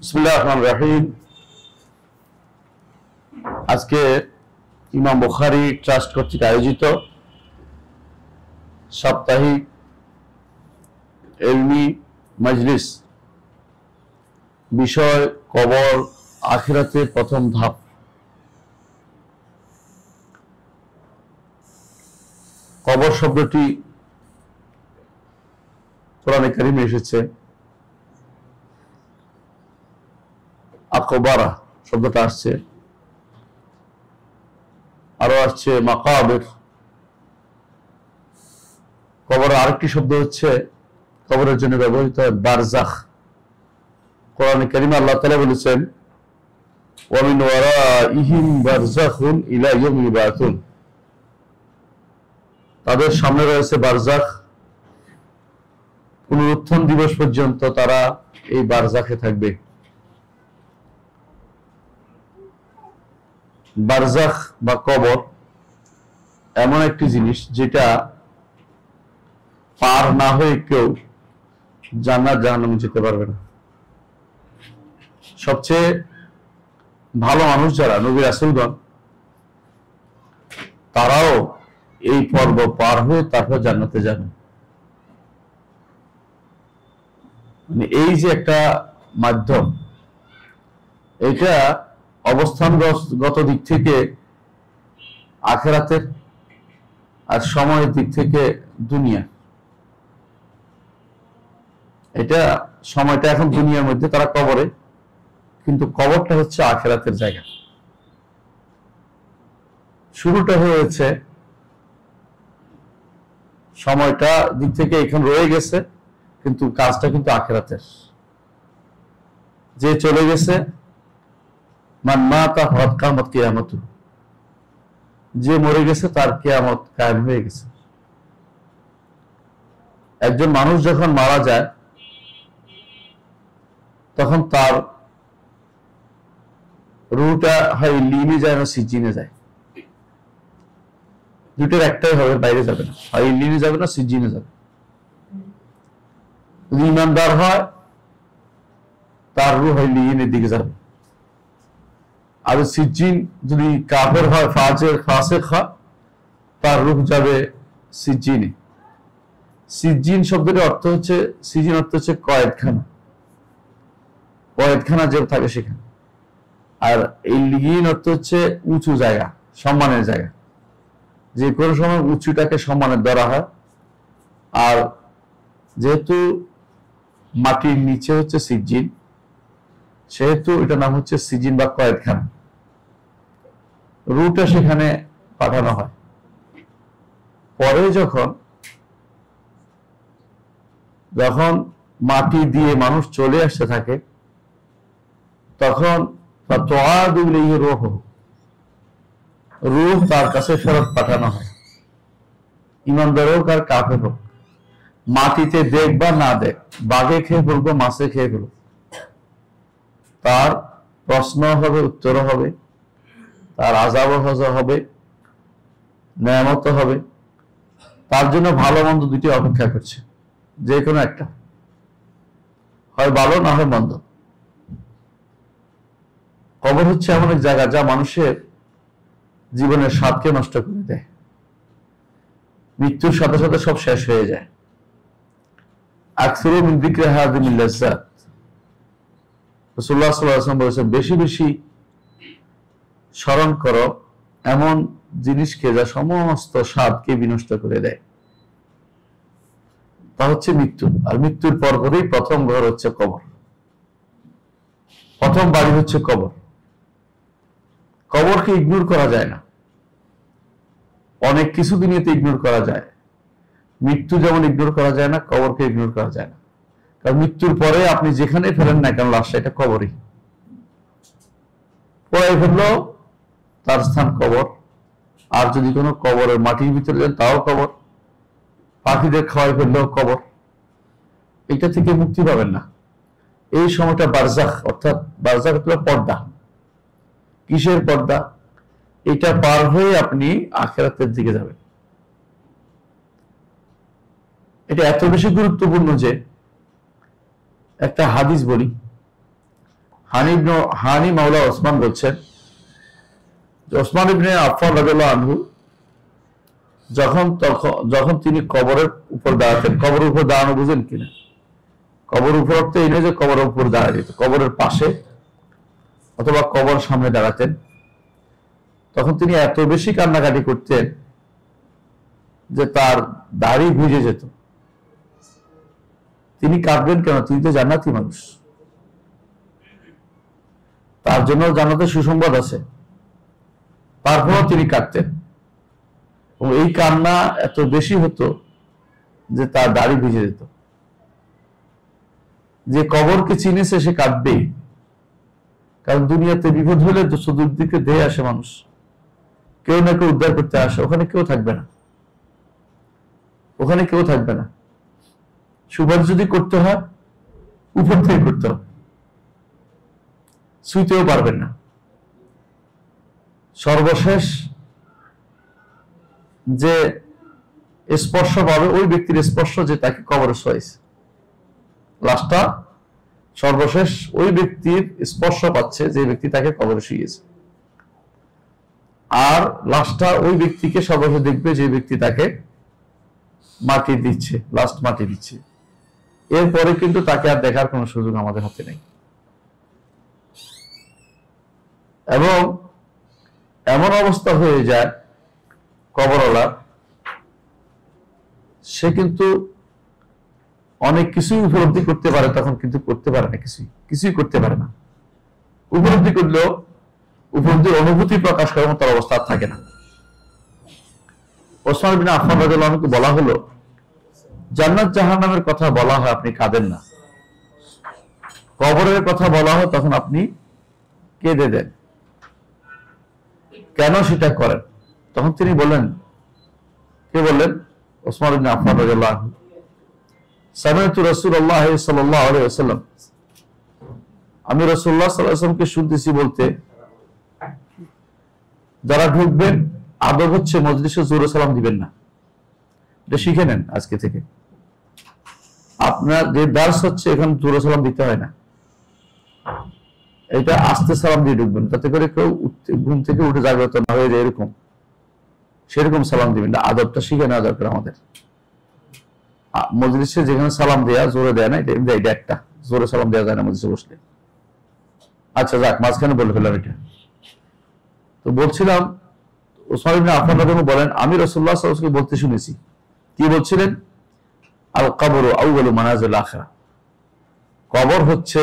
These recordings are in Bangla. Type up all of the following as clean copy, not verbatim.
বিসমিল্লাহির রহমানির রহিম। আজকে ইমাম বুখারী ট্রাস্ট কর্তৃক আয়োজিত সাপ্তাহিক ইলমি মজলিস, বিষয় কবর আখিরাতের প্রথম ধাপ। কবর শব্দটি কোরআনে কারিমে এসেছে, আকবারা শব্দটা আসছে, আরো আসছে মাকাবির। কবরের আরেকটি শব্দ হচ্ছে কবরের জন্য ব্যবহৃত হয় বারজাখ। কোরআনে কারিমে আল্লাহ তাআলা বলেছেন, ওয়া মিন ওয়ারাইহিম বারজাখুন ইলা ইয়াউমি ইউবাতুন। তাদের সামনে রয়েছে বারজাখ, পুনরুত্থান দিবস পর্যন্ত তারা এই বারজাখে থাকবে। বারজাখ বা কবর এমন একটি জিনিস যেটা পার না হয়ে কেউ জান্নাত জাহান্নামে যেতে পারবে না। সবচেয়ে ভালো মানুষ যারা নবী রাসূলগণ, তারাও এই পর্ব পার হয়ে তারপর জান্নাতে যাবে। মানে এই যে একটা মাধ্যম, এটা অবস্থানগত দিক থেকে আখিরাতের, আর সময়ের দিক থেকে দুনিয়া। এটা সময়টা এখন দুনিয়ার মধ্যে, তারা কবরে, কিন্তু কবরটা হচ্ছে আখিরাতের জায়গা। শুরুটা হয়েছে, সময়টা দিক থেকে এখন রয়ে গেছে, কিন্তু কাজটা কিন্তু আখিরাতের। যে চলে গেছে, মান মাতা ফাকাদ কামাত কিয়ামতু, যে মরে গেছে তার কিয়ামত কায়েম হয়ে গেছে। একজন মানুষ যখন মারা যায়, তখন তার রুহটা হয় ইল্লিনে যায় না সিজ্জিনে যায়। দুটোর একটাই হবে, বাইরে যাবে না, হয় ইল্লিনে যাবে না সিজ্জিনে যাবে। যদি ইমানদার হয়, তার রুহ হয় ইল্লিনের দিকে যাবে। আর সিজ্জিন যদি কাফের হয়, ফাসিক হয়, তার রূহ যাবে সিজ্জিনে। সিজ্জিন শব্দের অর্থ হচ্ছে, সিজিন অর্থ হচ্ছে কয়েদখানা, কয়েদখানা যে থাকে সেখানে। আর ইল্লিয়িন অর্থ হচ্ছে উঁচু জায়গা, সম্মানের জায়গা। যে কোনো সময় উঁচুটাকে সম্মানের ধরা হয়। আর যেহেতু মাটির নিচে হচ্ছে সিজ্জিন, সেহেতু এটা নাম হচ্ছে সিজিন বা কয়েদখানা। রুহটা সেখানে পাঠানো হয়। পরে যখন মাটি দিয়ে মানুষ চলে আসতে থাকে, তখন রূহ তার কাছে ফেরত পাঠানো হয়। ইমানদার হোক আর কাফের হোক, মাটিতে দেখ বা না দেখ, বাঘে খেয়ে ফেলবো, মাছে খেয়ে ফেলবো, তার প্রশ্ন হবে, উত্তর হবে, তার আযাব হবে, নেয়ামত হবে। তার জন্য ভালো মন্দ দুটি অপেক্ষা করছে, যে কোনো একটা, হয় ভালো না হয় মন্দ। কবর হচ্ছে এমন এক জায়গা যা মানুষের জীবনের স্বাদকে নষ্ট করে দেয়। মৃত্যুর সাথে সাথে সব শেষ হয়ে যায়। আকসিরু মিন যিকরি হাযিহিল লাযযাত, রাসূলুল্লাহ সাল্লাল্লাহু আলাইহি ওয়াসাল্লাম বলেছেন, বেশি বেশি স্মরণ করো এমন জিনিসকে যা সমস্ত স্বাদকে বিনষ্ট করে দেয়। তা হচ্ছে মৃত্যু। আর মৃত্যুর পরপরই প্রথম ঘর হচ্ছে কবর, প্রথম বাড়ি হচ্ছে কবর। কবরকে ইগনোর করা যায় না। অনেক কিছু দুনিয়াতে ইগনোর করা যায়, মৃত্যু যেমন ইগনোর করা যায় না, কবরকে ইগনোর করা যায় না। কারণ মৃত্যুর পরে আপনি যেখানে ফেলেন না কেন লাশটা, এটা কবরই। পরে ফেললো, তার স্থান কবর। আর যদি কোনো কবরের মাটির ভিতরে যান, তাও কবর। পাখিদের খাওয়াই ফেললেও কবর। এটা থেকে মুক্তি পাবেন না। এই সময়টা বারজাখ, অর্থাৎ বারজাখ হলো পর্দা। কিসের পর্দা? এটা পার হয়ে আপনি আখিরাতের দিকে যাবেন। এটা এত বেশি গুরুত্বপূর্ণ যে একটা হাদিস বলি, হানি মাওলা ওসমান বলছেন যে ওসমান ইবনে আফফান রাদিয়াল্লাহু আনহু যখন তিনি কবরের উপর দাঁড়াতেন, কবরের উপর দাঁড়ানো বুঝেন কিনা? কবরের উপর তো এই নয় যে কবরের উপর দাঁড়ায় যেত, কবরের পাশে অথবা কবর সামনে দাঁড়াতেন। তখন তিনি এত বেশি কান্নাকাটি করতেন যে তার দাড়ি ভিজে যেত। তিনি কাঁদবেন কেন? তিনি তো জান্নাতি মানুষ, তার জন্য জান্নাতে সুসংবাদ আছে, তারপরও তিনি কাঁদতেন। এই কান্না এত বেশি হতো যে তার দাড়ি ভিজে যেত। যে কবরকে চিনেছে সে কাঁদবেই, কারণ দুনিয়াতে বিপদ হলে চতুর্দিকে ধেয়ে আসে মানুষ, কেউ না কেউ উদ্ধার করতে আসে, ওখানে কেউ থাকবে না, ওখানে কেউ থাকবে না। সুপারিশ যদি করতে হয় উপর থেকে করতে হবে, শুইতেও পারবেন না। সর্বশেষ যে স্পর্শ পাবে ওই ব্যক্তির স্পর্শ যে তাকে কবরে শোয়াইছে, লাশটা সর্বশেষ ওই ব্যক্তির স্পর্শ পাচ্ছে যে ব্যক্তি তাকে কবরে শুইয়েছে, আর লাশটা ওই ব্যক্তিকে সর্বশেষ দেখবে যে ব্যক্তি তাকে মাটি দিচ্ছে, লাস্ট মাটি দিচ্ছে। এরপরে কিন্তু তাকে আর দেখার কোনো সুযোগ আমাদের হাতে নেই। এবং এমন অবস্থা হয়ে যায় কবরওয়ালার, সে কিন্তু অনেক কিছুই উপলব্ধি করতে পারে, তখন কিন্তু করতে পারে না, কিছুই করতে পারে না। উপলব্ধি করলেও উপলব্ধির অনুভূতি প্রকাশ করার মতো অবস্থা থাকে না। ওসমান ইবনে আফফান রাদিয়াল্লাহু আনহুকে বলা হলো, জান্নাত জাহান্নামের কথা বলা হয় আপনি কাঁদেন না, কবরের কথা বলা হয় তখন আপনি কেঁদে দেন, কেন সেটা করেন? তখন তিনি বললেন, কে বললেন? ওসমান ইবনে আফফান রাদিয়াল্লাহু আনহু, সামি'তু রাসূলুল্লাহ সাল্লাল্লাহু আলাইহি ওয়াসাল্লাম, আমি রাসূলুল্লাহ সাল্লাল্লাহু আলাইহি ওয়াসাল্লামকে শুনতেছি বলতে, যারা ঢুকবেন আদব হচ্ছে মজলিসে জোরে সালাম দিবেন না, এটা শিখে নেন আজকে থেকে। আপনার যে দার্স হচ্ছে এখানে জোরে সালাম দিতে হয় না, এটা আস্তে সালাম দিয়ে ঢুকবেন, তাতে করে কেউ ঘুম থেকে উঠে জাগ্রত না হয়ে যায়, এরকম সেরকম সালাম দিবেন না। আদবটা শিখে নেওয়া দরকার আমাদের। মজলিসে যেখানে সালাম দেয়া জোরে দেয় না, এটা একটা জোরে সালাম দেওয়া যায় না মজলিসে বসলে। আচ্ছা যাক, মাঝখানে বলে ফেললাম এটা। তো বলছিলাম, ওসমান ইবনে আফফান রাদিয়াল্লাহু আনহু বলেন, আমি রাসূলুল্লাহ সাল্লাল্লাহু আলাইহি ওয়াসাল্লামকে বলতে শুনেছি। কি বলছিলেন? আল কবরু আউয়ালু মানাজিল আখিরাহ, কবর হচ্ছে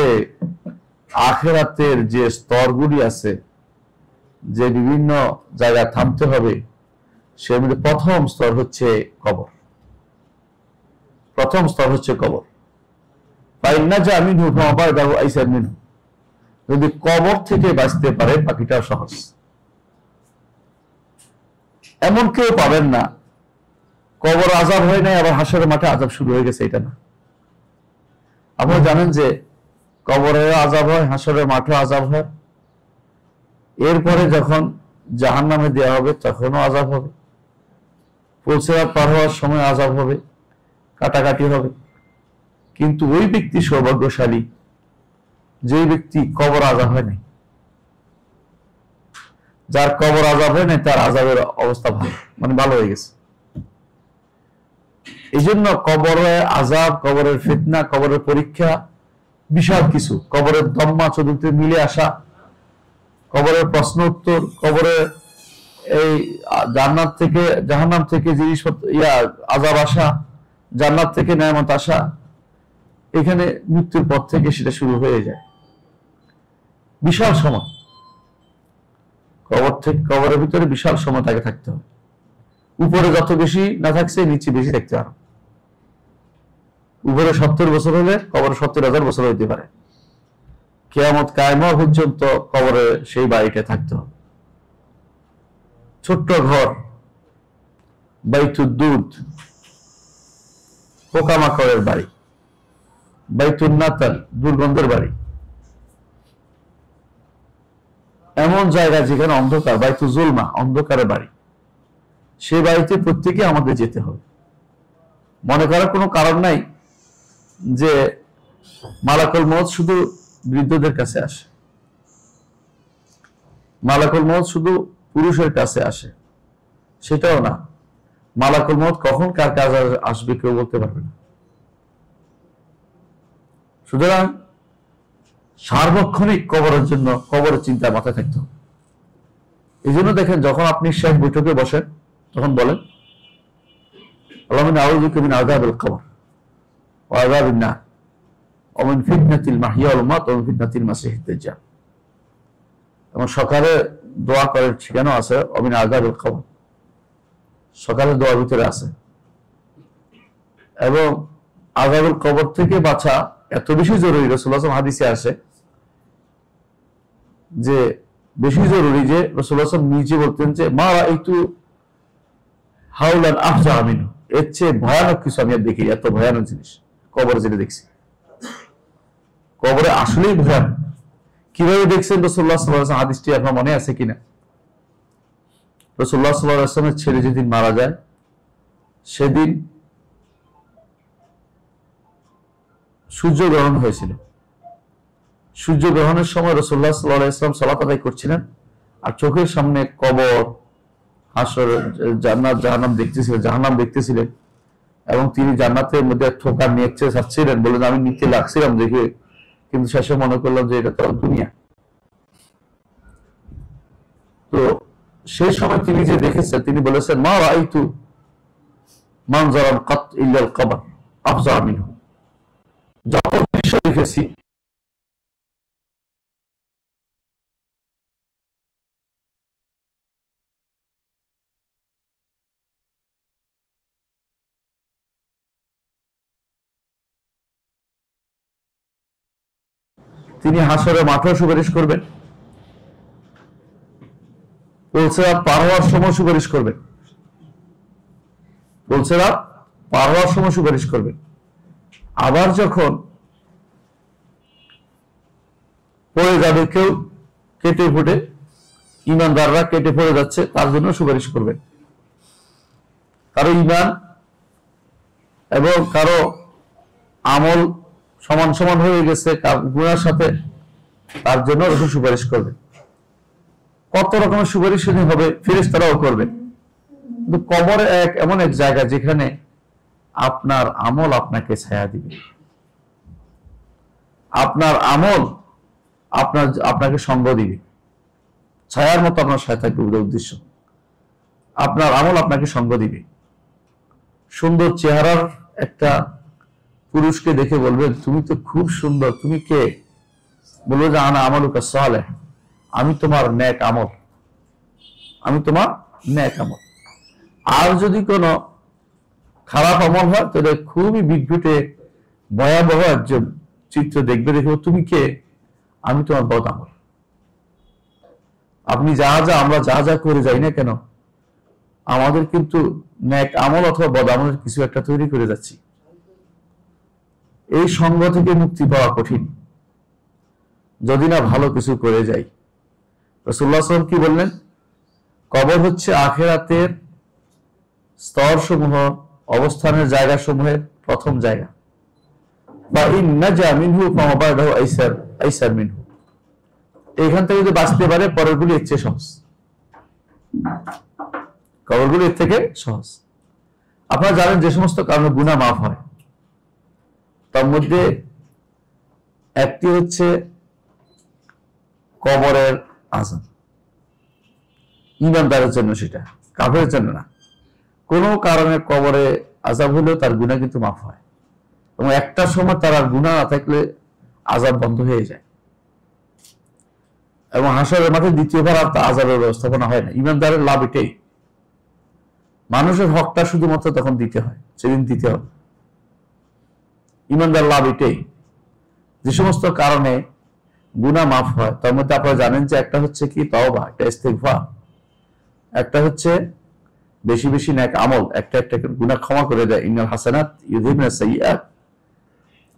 আখিরাতের যে স্তরগুলি আছে, যে বিভিন্ন জায়গায় থামতে হবে, সের মধ্যে প্রথম স্তর হচ্ছে কবর। প্রথম স্তর হচ্ছে কবর। যদি কবর থেকে বাঁচতে পারে বাকিটা সহজ। এমন কেউ পাবেন না কবর আযাব হয় নাই আবার হাসরের মাঠে আযাব শুরু হয়ে গেছে, এটা না। আপনারা জানেন যে কবরে আযাব হয়, হাসরের মাঠে আযাব হয়, এরপরে যখন জাহান্নামে দেওয়া হবে তখনও আযাব হবে, পুলসিরাত পার হওয়ার সময় আযাব হবে, কাটাকাটি হবে। কিন্তু ওই ব্যক্তি সৌভাগ্যশালী যে ব্যক্তি কবর আযাব হয় নাই। যার কবর আযাব হয় নাই তার আযাবের অবস্থা ভালো, মানে ভালো হয়ে গেছে। এই জন্য কবরের আযাব, কবরের ফিতনা, কবরের পরীক্ষা বিশাল কিছু। কবরের দম্মা চতুর্থে মিলে আসা, কবরের প্রশ্ন উত্তর, কবরের এই জান্নাত থেকে জাহান্নাম থেকে জিনিসপত্র আযাব আসা, জান্নাত থেকে নেয়ামত আসা, এখানে মৃত্যুর পর থেকে সেটা শুরু হয়ে যায়। বিশাল সময় কবর থেকে, কবরের ভিতরে বিশাল সময় তাকে থাকতে হবে। উপরে যত বেশি না থাকছে নিচে বেশি থাকতে পারে। উপরে 70 বছর হলে কবরে 70,000 বছর হইতে পারে। কিয়ামত কায়েম হওয়া পর্যন্ত কবরে সেই বাড়িতে থাকতে হবে। ছোট্ট ঘর, বাইতুদ দুধ, পোকামাকড়ের বাড়ি, বাইতুন নাতাল, দুর্গন্ধের বাড়ি, এমন জায়গা যেখানে অন্ধকার, বাইতুল জুলমা, অন্ধকারের বাড়ি, সেই বাড়িতে প্রত্যেকে আমাদের যেতে হবে। মনে করার কোনো কারণ নাই যে মালাকুল মউত শুধু বৃদ্ধদের কাছে আসে। মালাকুল মউত শুধু পুরুষের কাছে আসে সেটাও না, মালাকুল মউত কখন কার কাছে আসবে কেউ বলতে পারবে না। সুতরাং সার্বক্ষণিক কবরের জন্য কবরের চিন্তা মাথায় থাকতে হবে। এই জন্য দেখেন যখন আপনি শেষ বৈঠকে বসেন তখন বলেন আল্লাহুম্মা আউযুবিকা মিন আযাবিল কবর ওয়া আযাবিন নার ওয়া মিন ফিতনাতিল মাহইয়া ওয়াল মামাত ওয়া মিন ফিতনাতিল মাসিহিদ দাজ্জাল। এবং সকালে দোয়া করার ঠিকানা আছে ওয়া মিন আযাবিল কবর, সকালে দোয়ার ভিতরে আছে। এবং আযাবুল কবর থেকে বাঁচা এত বেশি জরুরি, রাসূলুল্লাহ সাল্লাল্লাহু আলাইহি ওয়াসাল্লাম হাদিসে আসে যে বেশি জরুরি যে রাসূলুল্লাহ সাল্লাল্লাহু আলাইহি ওয়াসাল্লাম নিজে বলতেন যে মা রাআইতু হাওলান আফজা মিনহু, এর চেয়ে ভয়ানক কিছু আমি আর দেখি, এত ভয়ানক জিনিস কবরে যেটা দেখছি। কবরে আসলেই ভয়ানক। কিভাবে দেখছেন রাসূলুল্লাহ সাল্লাল্লাহু আলাইহি ওয়াসাল্লাম, হাদিসটি আপনার মনে আছে কিনা? রাসূলুল্লাহ সাল্লাল্লাহু আলাইহি ওয়াসাল্লামের ছেলে যেদিন মারা যায় সেদিন সূর্যগ্রহণ হয়েছিল। সূর্যগ্রহণের সময় রাসূলুল্লাহ সাল্লাল্লাহু আলাইহি ওয়াসাল্লাম সালাত আদায় করছিলেন আর চোখের সামনে কবর, হাসর, জান্নাত, জাহান্নাম দেখতেছিলেন। এবং তিনি জান্নাতের মধ্যে ঠোকা নিয়ে যাচ্ছিলেন, বলেন আমি নিতে লাগছিলাম দেখে, কিন্তু শেষে মনে করলাম যে এটা তো দুনিয়া। তো সেই সময় তিনি যে দেখেছেন তিনি বলেছেন মা রাআইতু মানজারান কাত ইল্লাল কবর আফজা মিনহু, যত দৃশ্য দেখেছি তিনি হাসরের মাঠেও সুপারিশ করবেন, পুলসিরাত পার হওয়ার সময় সুপারিশ করবেন, পুলসিরাত পার হওয়ার সময় সুপারিশ করবেন। আবার যখন পড়ে যাবে কেউ কেটে ফুটে, ইমানদাররা কেটে পড়ে যাচ্ছে তার জন্য সুপারিশ করবেন। কারো ইমান এবং কারো আমল সমান সমান হয়ে গেছে গুনার সাথে, তার জন্য রসুল সুপারিশ করবে। কত রকমের সুপারিশ হবে, ফেরেশতারাও করবে। কিন্তু কবর এমন এক জায়গা যেখানে আপনার আমল আপনাকে ছায়া দিবে, আপনার আমল আপনাকে সঙ্গ দিবে, ছায়ার মতো আপনার সাথে থাকবে। উদ্দেশ্য আপনার আমল আপনাকে সঙ্গ দিবে। সুন্দর চেহারার একটা পুরুষকে দেখে বলবেন তুমি তো খুব সুন্দর, তুমি কে? বলবো যে আনা আমালুকা সালেহ, আমি তোমার নেক আমল, আমি তোমার নেক আমল। আর যদি কোনো খারাপ আমল হয় তাহলে খুবই বিদ্যুটে ভয়াবহ একজন চিত্র দেখবে, দেখো তুমি কে? আমি তোমার বদ আমল। আপনি আমরা যা যা করে যাই না কেন, আমাদের কিন্তু নেক আমল অথবা বদ আমলের কিছু একটা তৈরি করে যাচ্ছি। এই সঙ্গ থেকে মুক্তি পাওয়া কঠিন যদি না ভালো কিছু করে যাই। রাসূলুল্লাহ সাল্লাল্লাহু আলাইহি ওয়াসাল্লাম কি বললেন? কবর হচ্ছে আখিরাতের স্তর সমূহ, অবস্থানের জায়গা সমূহের প্রথম জায়গা। বা ইন নাজা মিনহু ফামা বাদাহু আইসার মিনহু, এখান থেকে যদি বাঁচতে পারে পরেরগুলি এর চেয়ে সহজ, কবরগুলি এর থেকে সহজ। আপনারা জানেন যে সমস্ত কারণে গুনাহ মাফ হয় তার মধ্যে একটি হচ্ছে কবরের আযাব। ঈমানদারের জন্য, সেটা কাফেরের জন্য না। কোনো কারণে কবরে আযাব হলেও তার গুনাহ কিন্তু মাফ হয়, এবং একটা সময় তার আর গুনাহ না থাকলে আযাব বন্ধ হয়ে যায়। এবং হাসরের মাঠে দ্বিতীয়বার আর আযাবের ব্যবস্থাপনা হয় না। ঈমানদারের লাভ এটাই, মানুষের হকটা শুধুমাত্র তখন দিতে হয়, সেদিন দিতে হবে। ঈমানদার লাভ এটাই। যে সমস্ত কারণে গুনাহ মাফ হয় তার মধ্যে আপনারা জানেন যে একটা হচ্ছে কি তওবা, একটা ইস্তিগফার, একটা হচ্ছে বেশি বেশি নেক আমল, একটা একটা গুনাহ ক্ষমা করে দেয়, ইন্নাল হাসানাত ইউযহিবনা সাইয়্যাত।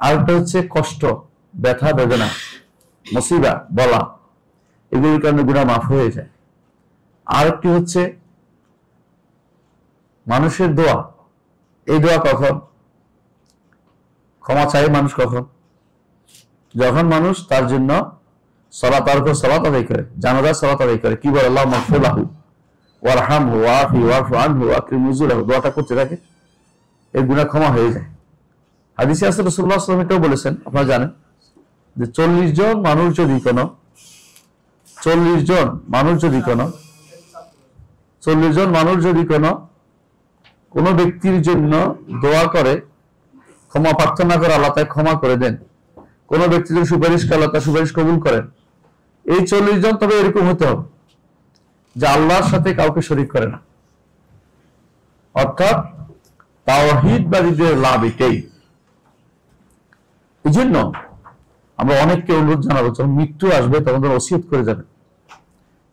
আরেকটা হচ্ছে কষ্ট, ব্যথা, বেদনা, মুসিবা, বলা, এগুলোর কারণে গুনাহ মাফ হয়ে যায়। আরেকটি হচ্ছে মানুষের দোয়া। এই দোয়া কখন ক্ষমা চায় মানুষ? কখন? যখন মানুষ তার জন্য সালাত তার উপর সালাত আদায় করে, জানাজার সালাত আদায় করে, কি বলে আল্লাহুম্মা ইগফির লাহু ওয়ারহামহু ওয়াআফি ওয়াফু আনহু ওয়াকরিম নুজুলাহু, দোয়াটা করতে থাকে, এর গুনাহ ক্ষমা হয়ে যায়। হাদিসে আছে রাসূলুল্লাহ সাল্লাল্লাহু আলাইহি ওয়াসাল্লাম এটাও বলেছেন, আপনারা জানেন যে 40 জন মানুষ যদি কোনো 40 জন মানুষ যদি কোনো ব্যক্তির জন্য দোয়া করে, ক্ষমা প্রার্থনা করে, আল্লাহ তাকে ক্ষমা করে দেন। কোন ব্যক্তি যদি সুপারিশ করে, আল্লাহ তার সুপারিশ কবুল করেন। এই 40 জন তবে এরকম হতে হবে যে আল্লাহর সাথে কাউকে শরীক করে না, অর্থাৎ তাওহীদবাদীদের লাভ এটাই। এই জন্য আমরা অনেককে অনুরোধ জানাবো, যখন মৃত্যু আসবে তখন ওসিয়ত করে যাবেন,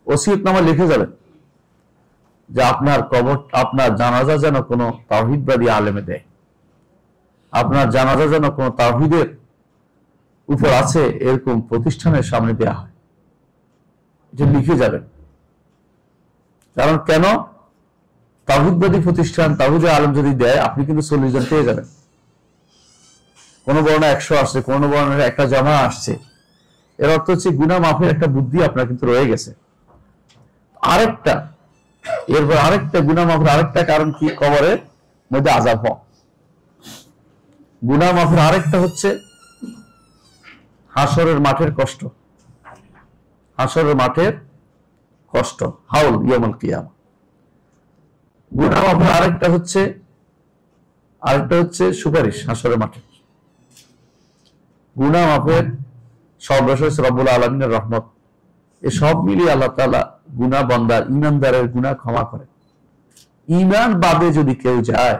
ওসিয়তনামা লিখে যাবেন যে আপনার কবর, আপনার জানাজা যেন কোনো তাওহীদবাদী আলেমে দেয়, আপনার জানাজা যেন কোনো তাওহীদের উপর আছে এরকম প্রতিষ্ঠানের সামনে দেয়া হয়, এটা লিখে যাবেন। কারণ কেন, তাওহীদবাদী প্রতিষ্ঠান, তাওহীদের আলেম যদি দেয়, আপনি কিন্তু 40 জন পেয়ে যাবেন। কোন বর্ণনা 100 আসছে, কোন বর্ণনা একটা জমা আসছে, এর অর্থ হচ্ছে গুনাহ মাফের একটা বুদ্ধি আপনার কিন্তু রয়ে গেছে। এরপর আরেকটা গুনাহ মাফের আরেকটা কারণ কি, কবরের মধ্যে আযাব হওয়া। গুনাহ মাফের আরেকটা হচ্ছে হাসরের মাঠের কষ্ট, হাসরের মাঠের কষ্ট, হাউল ইয়াউমুল কিয়ামা। গুনাহ মাফের আরেকটা হচ্ছে সুপারিশ হাসরের মাঠে। গুনাহ মাফের সর্বশেষ রব্বুল আলামিনের রহমত, এ সব মিলিয়ে আল্লাহ তাআলা গুনাহ বান্দার, ঈমানদারের গুনাহ ক্ষমা করেন। ঈমান বাদে যদি কেউ যায়,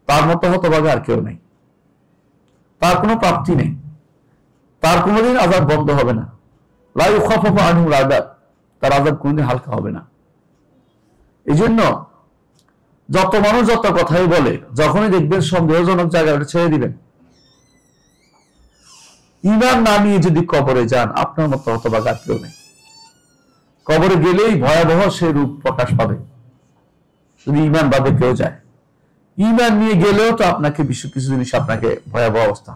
তার মতো হতভাগা আর কেউ নেই, তার কোনো প্রাপ্তি নেই, তার কোনোদিন আযাব বন্ধ হবে না। লা ইউখাফাফু আনহুল আযাব, তার আযাব কোনোদিন হালকা হবে না। এই জন্য যত মানুষ যত কথাই বলে, যখনই দেখবেন সন্দেহজনক জায়গায় ছেড়ে দিবেন। ঈমান না নিয়ে যদি কবরে যান, আপনার মতো হতভাগা আর কেউ নেই। কবরে গেলেই ভয়াবহ সে রূপ প্রকাশ পাবে যদি ঈমান বাদে কেউ যায়। ঈমান নিয়ে গেলেও তো আপনাকে কিছু জিনিস আপনাকে ভয়াবহ অবস্থা,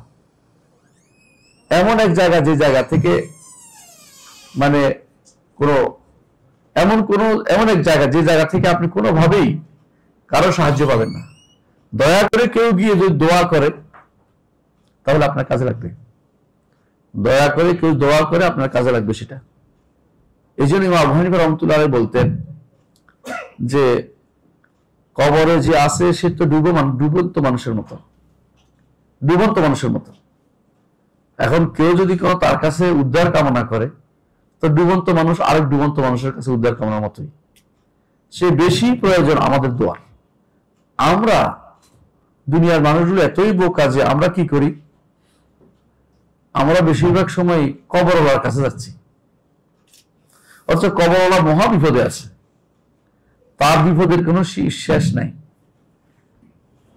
এমন এক জায়গা, যে জায়গা থেকে মানে এমন এক জায়গা, যে জায়গা থেকে আপনি কোনোভাবেই কারো সাহায্য পাবেন না। দয়া করে কেউ গিয়ে যদি দোয়া করে, তাহলে আপনার কাজে লাগবে। দয়া করে কেউ দোয়া করে, আপনার কাজে লাগবে সেটা। এই জন্য ইমাম আবু হানিফা রাহমাতুল্লাহ আলাইহি বলতেন যে কবরে যে আছে সে তো ডুবন্ত মানুষের মতো। এখন কেউ যদি তার কাছে উদ্ধার কামনা করে, তো ডুবন্ত মানুষ আরেক ডুবন্ত মানুষের কাছে উদ্ধার কামনার মতোই। সে বেশি প্রয়োজন আমাদের দোয়ার। আমরা দুনিয়ার মানুষগুলো এতই বোকা যে আমরা কি করি, আমরা বেশিরভাগ সময় কবরওয়ালার কাছে যাচ্ছি, অথচ কবরওয়ালা মহা বিপদে আছে, তার বিপদের কোনো শেষ নাই।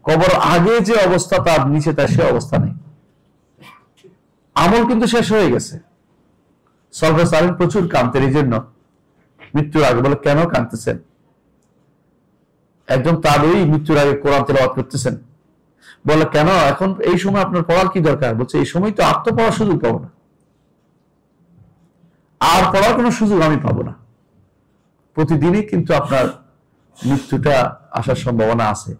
কবর আগে যে অবস্থা, তার নিচে তার সে অবস্থা নেই। আমল কিন্তু শেষ হয়ে গেছে। সলফে সালেহিন প্রচুর কাঁদতেন এই জন্য মৃত্যুর আগে। বলে কেন কাঁদতেছেন? একজন তাবেঈ মৃত্যুর আগে কোরআন তেলাওয়াত করতেছেন। বলে কেন, এখন এই সময় আপনার পড়ার কি দরকার? বলছে এই সময় তো আর তো পড়ার সুযোগ পাবো না, আর পড়ার কোনো সুযোগ আমি পাবো না। প্রতিদিনই কিন্তু আপনার মৃত্যুটা আসার সম্ভাবনা আছে।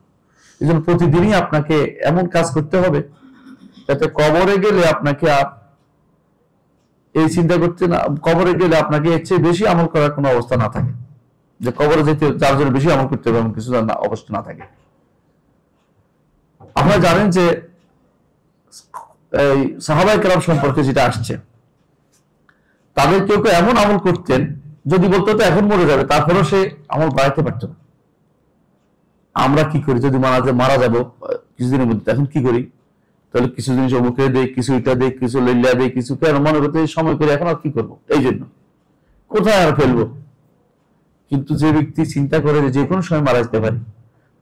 এই জন্য প্রতিদিনই আপনাকে এমন কাজ করতে হবে যাতে কবরে গেলে আপনাকে আর এই চিন্তা করতে না, কবরে গেলে আপনাকে এর চেয়ে বেশি আমল করার কোনো অবস্থা না থাকে, যে কবরে যেতে যার জন্য বেশি আমল করতে হবে এমন কিছু অবস্থা না থাকে। আপনারা জানেন যে এই সাহাবায়ে কেরাম সম্পর্কে যেটা আসছে, তাদের কেউ কেউ এমন আমল করতেন, যদি বলতো তো এখন মরে যাবে, তারপরেও সে আমল বাড়াইতে পারত না। আমরা কি করি, যদি মারা যাবো কিছুদিনের মধ্যে, এখন কি করি? তাহলে কিছু জিনিস অমুকে দেয়, কিছু এটা দেয়, কিছু লইলা দেয়, কিছু কেন মনে করতে সময় করে এখন আর কি করবো, এই জন্য কোথায় আর ফেলবো। কিন্তু যে ব্যক্তি চিন্তা করে যে কোনো সময় মারা যেতে পারে,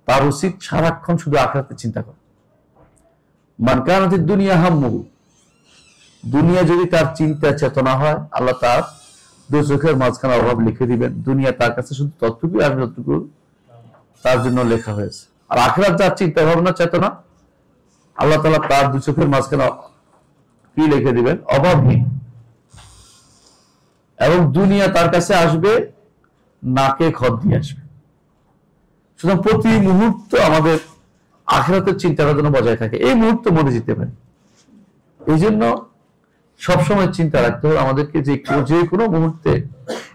তার উচিত সারাক্ষণ শুধু আখিরাতের চিন্তা করে। মান কানাতিদ দুনিয়া হাম্মুহু, দুনিয়া যদি তার চিন্তা চেতনা হয়, আল্লাহ তার দু চোখের মাঝখানে অভাব লিখে দিবেন। দুনিয়া তার কাছে শুধু ততটুকু আর যতটুকু তার জন্য লেখা হয়েছে। আর আখিরাত যার চিন্তা ভাবনা চেতনা, আল্লাহ তাআলা তার দু চোখের মাঝখানে কি লিখে দিবেন? অভাবহীন। এবং দুনিয়া তার কাছে আসবে নাকে খত দিয়ে আসবে। সুতরাং প্রতি মুহূর্ত আমাদের আখিরাতের চিন্তাটা যেন বজায় থাকে, এই মুহূর্ত মরে যেতে পারে। এই জন্য সবসময় চিন্তা রাখতে হবে আমাদেরকে যে কোনো মুহূর্তে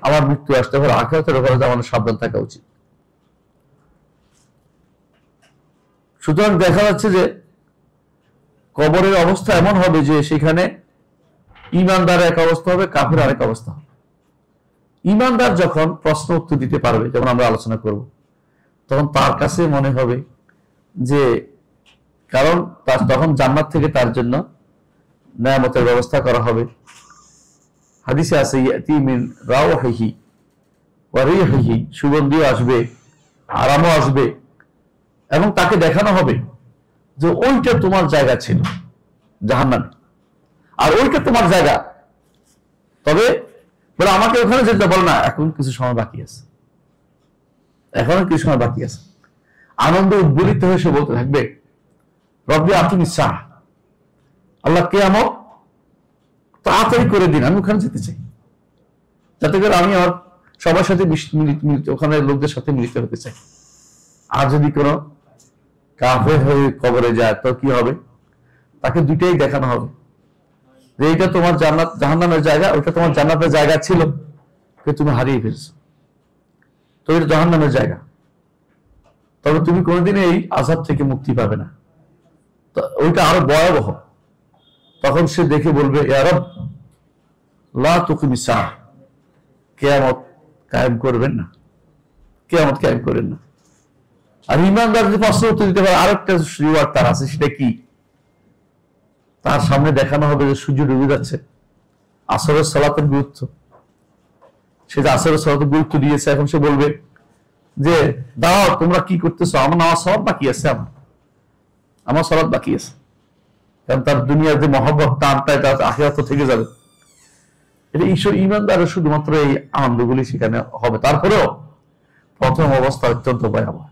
আমার মৃত্যু আসতে পারে, আখিরাতের ব্যাপারে আমাদের সাবধান থাকা উচিত। সুতরাং দেখা যাচ্ছে যে কবরের অবস্থা এমন হবে যে সেখানে ঈমানদার এক অবস্থা হবে, কাফের আরেক অবস্থা হবে। ঈমানদার যখন প্রশ্ন উত্তর দিতে পারবে, যেমন আমরা আলোচনা করব, তখন তার কাছে মনে হবে যে, কারণ তখন জান্নাত থেকে তার জন্য নেয়ামতের ব্যবস্থা করা হবে। হাদিসে আছে ইয়াতি মিন রাওহিহি ওয়া রিহিহি, সুগন্ধিও আসবে, আরামও আসবে, এবং তাকে দেখানো হবে যে ওইটা তোমার জায়গা ছিল জাহান্নামে, আর ওইটা তোমার জায়গা। তবে বলে আমাকে ওখানে যেতে বল না, এখন কিছু সময় বাকি আছে, এখনো কিছু সময় বাকি আছে। আনন্দ উদ্বেলিত হয়ে সে বলতে থাকবে, রব্বি আতিনি সাহ, আল্লাহ কিয়ামত তাড়াতাড়ি করে দিন, আমি ওখানে যেতে চাই, যাতে করে আমি আমার সবার সাথে ওখানে লোকদের সাথে মিলিত হতে চাই। আর যদি কোনো কাফের হয়ে কবরে যায় তো কি হবে? তাকে দুইটাই দেখানো হবে যে এইটা তোমার জান্নাত জাহান্নামের জায়গা, ওইটা তোমার জান্নাতের জায়গা ছিল, তুমি হারিয়ে ফেলছো, তো এটা জাহান্নামের জায়গা। তবে তুমি কোনোদিন এই আযাব থেকে মুক্তি পাবে না। তো ওইটা আরো ভয়াবহ। তখন সে দেখে বলবে, ইয়া রব লা তুকিমিস সাআহ, কিয়ামত কায়েম করবেন না, কিয়ামত কায়েম করেন না। আর ঈমানদার যদি প্রশ্ন উত্তর দিতে পারে, আরেকটা রিওয়ার্ড তার আছে, সেটা কি? তার সামনে দেখানো হবে যে সূর্য ডুবে যাচ্ছে, আসরের সালাতের গুরুত্ব, সে যে আসরের সালাতের গুরুত্ব দিয়েছে, এখন সে বলবে যে দাও তোমরা কি করতেছো, আমার নামাজ সালাত বাকি আছে, আমার সালাত বাকি আছে। কারণ তার দুনিয়ার যে মহব্বত টানটা, এটা আখিরাত থেকে যাবে। এটা ঈশ্বর ঈমানদারের শুধুমাত্র এই আনন্দগুলি সেখানে হবে। তারপরেও প্রথম অবস্থা অত্যন্ত ভয়াবহ।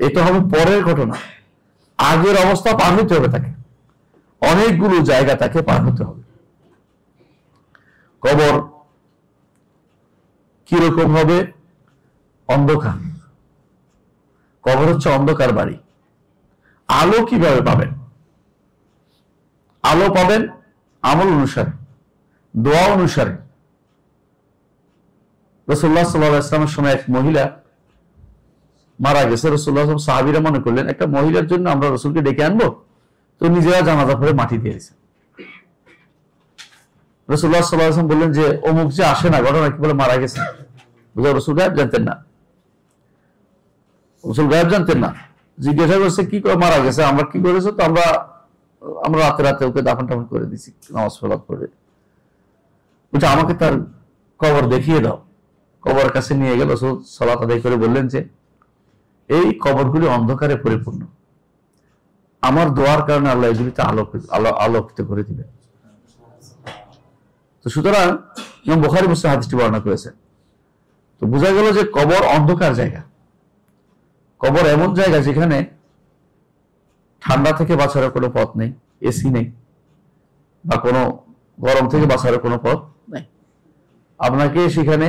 এটা হবে পরের ঘটনা, আগের অবস্থা পার হতে হবে তাকে, অনেকগুলো জায়গা তাকে পার হতে হবে। কবর কিরকম হবে? অন্ধকার। কবর হচ্ছে অন্ধকার বাড়ি। আলো কিভাবে পাবেন? আলো পাবেন আমল অনুসারে, দোয়া অনুসারে। রাসূলুল্লাহ সাল্লাল্লাহু আলাইহি ওয়াসাল্লামের সময় এক মহিলা মারা গেছে। রাসূলুল্লাহ সাহাবীরা মনে করলেন একটা মহিলার জন্য আমরা রাসূলকে ডেকে আনবো, তো নিজেরা জানাজা পড়ে মাটি দিয়ে দিয়েছে। রাসূলুল্লাহ সাল্লাল্লাহু আলাইহি ওয়াসাল্লাম বললেন যে অমুক যে আসে না, ঘটনা কি বলে মারা গেছে। রাসূল গায়েব জানতেন না, রাসূল গায়েব জানতেন না। জিজ্ঞাসা করছে কি করে মারা গেছে, আমরা কি করেছো? তো আমরা রাতে রাতে ওকে দাফন টাফন করে দিছি, নামাজ ফলাত করে। বলছে আমাকে তার কবর দেখিয়ে দাও। কবর কাছে নিয়ে গেল, রাসূল সালাত আদায় করে বললেন যে এই কবরগুলি অন্ধকারে পরিপূর্ণ, আমার দোয়ার কারণে আল্লাহ এগুলিতে আলোকিত করে দিবেন। তো সুতরাং ইমাম বুখারী মুসলিম হাদিসটি বর্ণনা করেছে। তো বোঝা গেল যে কবর অন্ধকার জায়গা। কবর এমন জায়গা যেখানে ঠান্ডা থেকে বাঁচার কোনো পথ নেই, এসি নেই, বা কোনো গরম থেকে বাঁচার কোনো পথ নেই। আপনাকে সেখানে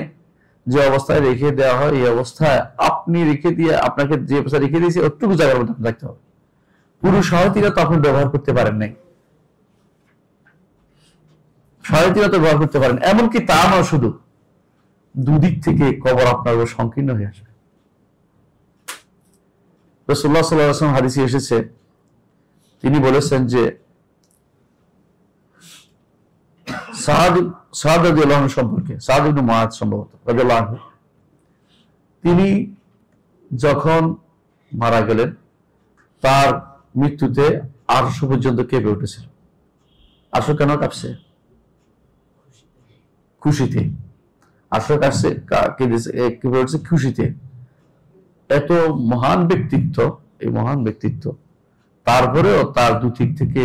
যে অবস্থায় রেখে দেওয়া হয়, এই অবস্থায় আপনি রেখে দিয়ে, আপনাকে যে অবস্থায় রেখে দিয়েছে ওটুকু জায়গার মধ্যে রাখতে হবে। পুরো সহায়তিরা তো আপনি ব্যবহার করতে পারেন নাই, সহায়তিরা তো ব্যবহার করতে পারেন। এমনকি তা নয়, শুধু দুদিক থেকে কবর আপনার সংকীর্ণ হয়ে আসবে। রাসূলুল্লাহ সাল্লাল্লাহু আলাইহি ওয়াসাল্লাম হাদিসে এসেছে, তিনি বলেছেন যে সাদ রাদিয়াল্লাহু আনহু সম্পর্কে, সাদ ইবনে মুআয সম্ভবত রাদিয়াল্লাহু আনহু, তিনি যখন মারা গেলেন তার মৃত্যুতে আরশ পর্যন্ত কেঁপে উঠেছিল। আরশ কেন কাঁপছে? খুশিতে। আরশ কাঁপছে, কেঁপে উঠছে খুশিতে। এত মহান ব্যক্তিত্ব, এই মহান ব্যক্তিত্ব, তারপরেও তার দুদিক থেকে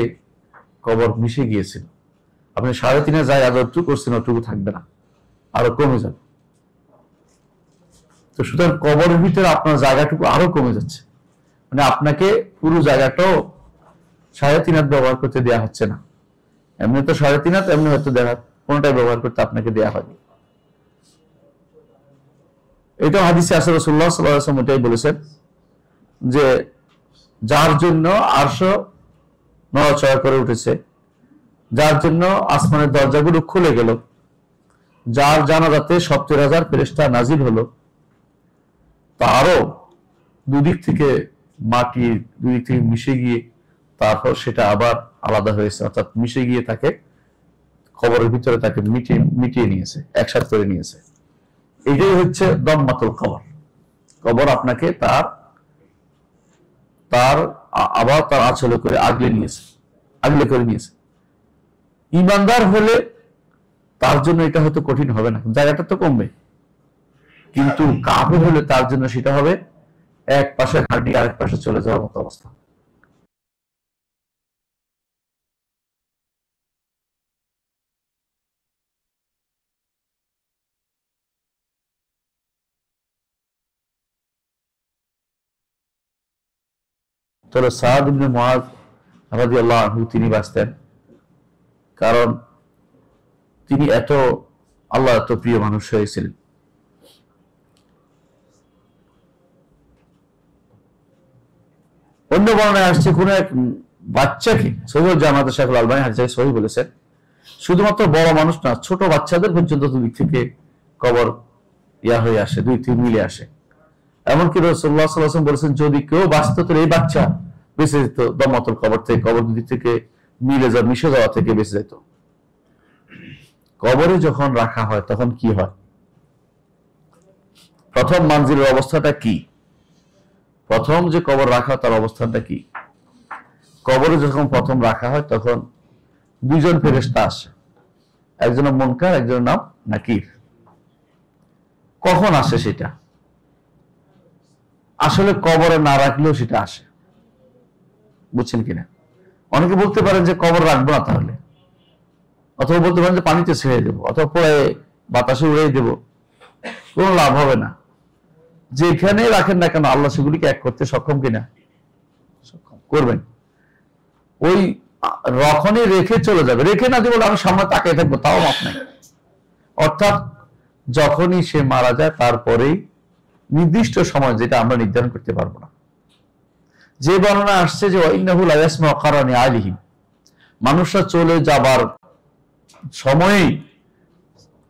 কবর মিশে গিয়েছিল। আপনি 3.5 জায়গা যতটুকু করছেন ওটুকু থাকবে না, আরো কমে যাবে। তো সুতরাং কবরের ভিতরে আপনার জায়গাটুকু আরো কমে যাচ্ছে, মানে আপনাকে পুরো জায়গাটাও 3.5 হাত ব্যবহার করতে দেওয়া হচ্ছে না। এমনি তো 3.5 হাত, এমনি হয়তো 1.5 হাত, কোনটাই ব্যবহার করতে আপনাকে দেয়া হয়নি। এটা হাদিসে আছে, রাসূলুল্লাহ সাল্লাল্লাহু আলাইহি ওয়াসাল্লাম এটাই বলেছেন যে যার জন্য আরশ নড়াচড়া করে উঠেছে, যার জন্য আসমানের দরজাগুলো খুলে গেল, যার জানাজাতে 70,000 ফেরেশতা নাজিল হলো, তারও দুদিক থেকে মাটি দুদিক থেকে মিশে গিয়ে তারপর সেটা আবার আলাদা হয়েছে, অর্থাৎ মিশে গিয়ে তাকে কবরের ভিতরে তাকে মিটিয়ে নিয়েছে, একসাথে করে নিয়েছে। এটাই হচ্ছে দম্মাতুল কবর। কবর আপনাকে তার আবার তার আঁচলে করে আগলে করে নিয়েছে। ইমানদার হলে তার জন্য এটা হয়তো কঠিন হবে না, জায়গাটা তো কমবে, কিন্তু কাফের হলে তার জন্য সেটা হবে এক পাশে হাঁটি আরেক পাশে চলে যাওয়ার মতো অবস্থা। তবে সাদ ইবনে মুআয রাদিয়াল্লাহু আনহু তিনি বাঁচতেন, কারণ তিনি আল্লাহ এত প্রিয় মানুষ হয়েছিলেন। অন্য বর্ণনায় আসছে কোন এক বাচ্চাকে, সহিহ জামাতে শেখ আল-আলবানী হাদিসে সহিহ বলেছেন, শুধুমাত্র বড় মানুষ না, ছোট বাচ্চাদের পর্যন্ত দুই থেকে কবর হয়ে আসে, দুই থেকে মিলে আসে। এমনকি রাসূলুল্লাহ সাল্লাল্লাহু আলাইহি ওয়াসাল্লাম বলেছেন যদি কেউ বাঁচত তো এই বাচ্চা বেঁচে যেত, দম্মাতুল কবর থেকে, কবর দুই থেকে মিশে যাওয়া থেকে বেঁচে যেত। কবরে যখন রাখা হয় তখন কি হয়? প্রথম মানজিলের অবস্থাটা কি? প্রথম যে কবর রাখা তার অবস্থানটা কি? কবরে যখন প্রথম রাখা হয় তখন দুইজন ফেরেশতা আসে, একজনের মুনকার, একজনের নাম নাকির। কখন আসে সেটা? আসলে কবরে না রাখলেও সেটা আসে, বুঝছেন কিনা? অনেকে বলতে পারেন যে কবর রাখবো না তাহলে, অথবা বলতে পারেন যে পানিতে ছেড়ে দেবো, অথবা পরে বাতাসে উড়িয়ে দেবো, কোনো লাভ হবে না। যেখানে রাখেন না কেন আল্লাহ সেগুলিকে এক করতে সক্ষম কিনা? সক্ষম করবেন। ওই রখনে রেখে চলে যাবে, রেখে না দিয়ে বলে আমি সামনে তাকিয়ে থাকবো, তাও মাপ নাই। অর্থাৎ যখনই সে মারা যায় তারপরেই নির্দিষ্ট সময়, যেটা আমরা নির্ধারণ করতে পারবো না। যে বর্ণনা আসছে যে ওয়াইন্নাহু লা ইয়াসমাউ কারানি আলিহিম, মানুষরা চলে যাবার সময়েই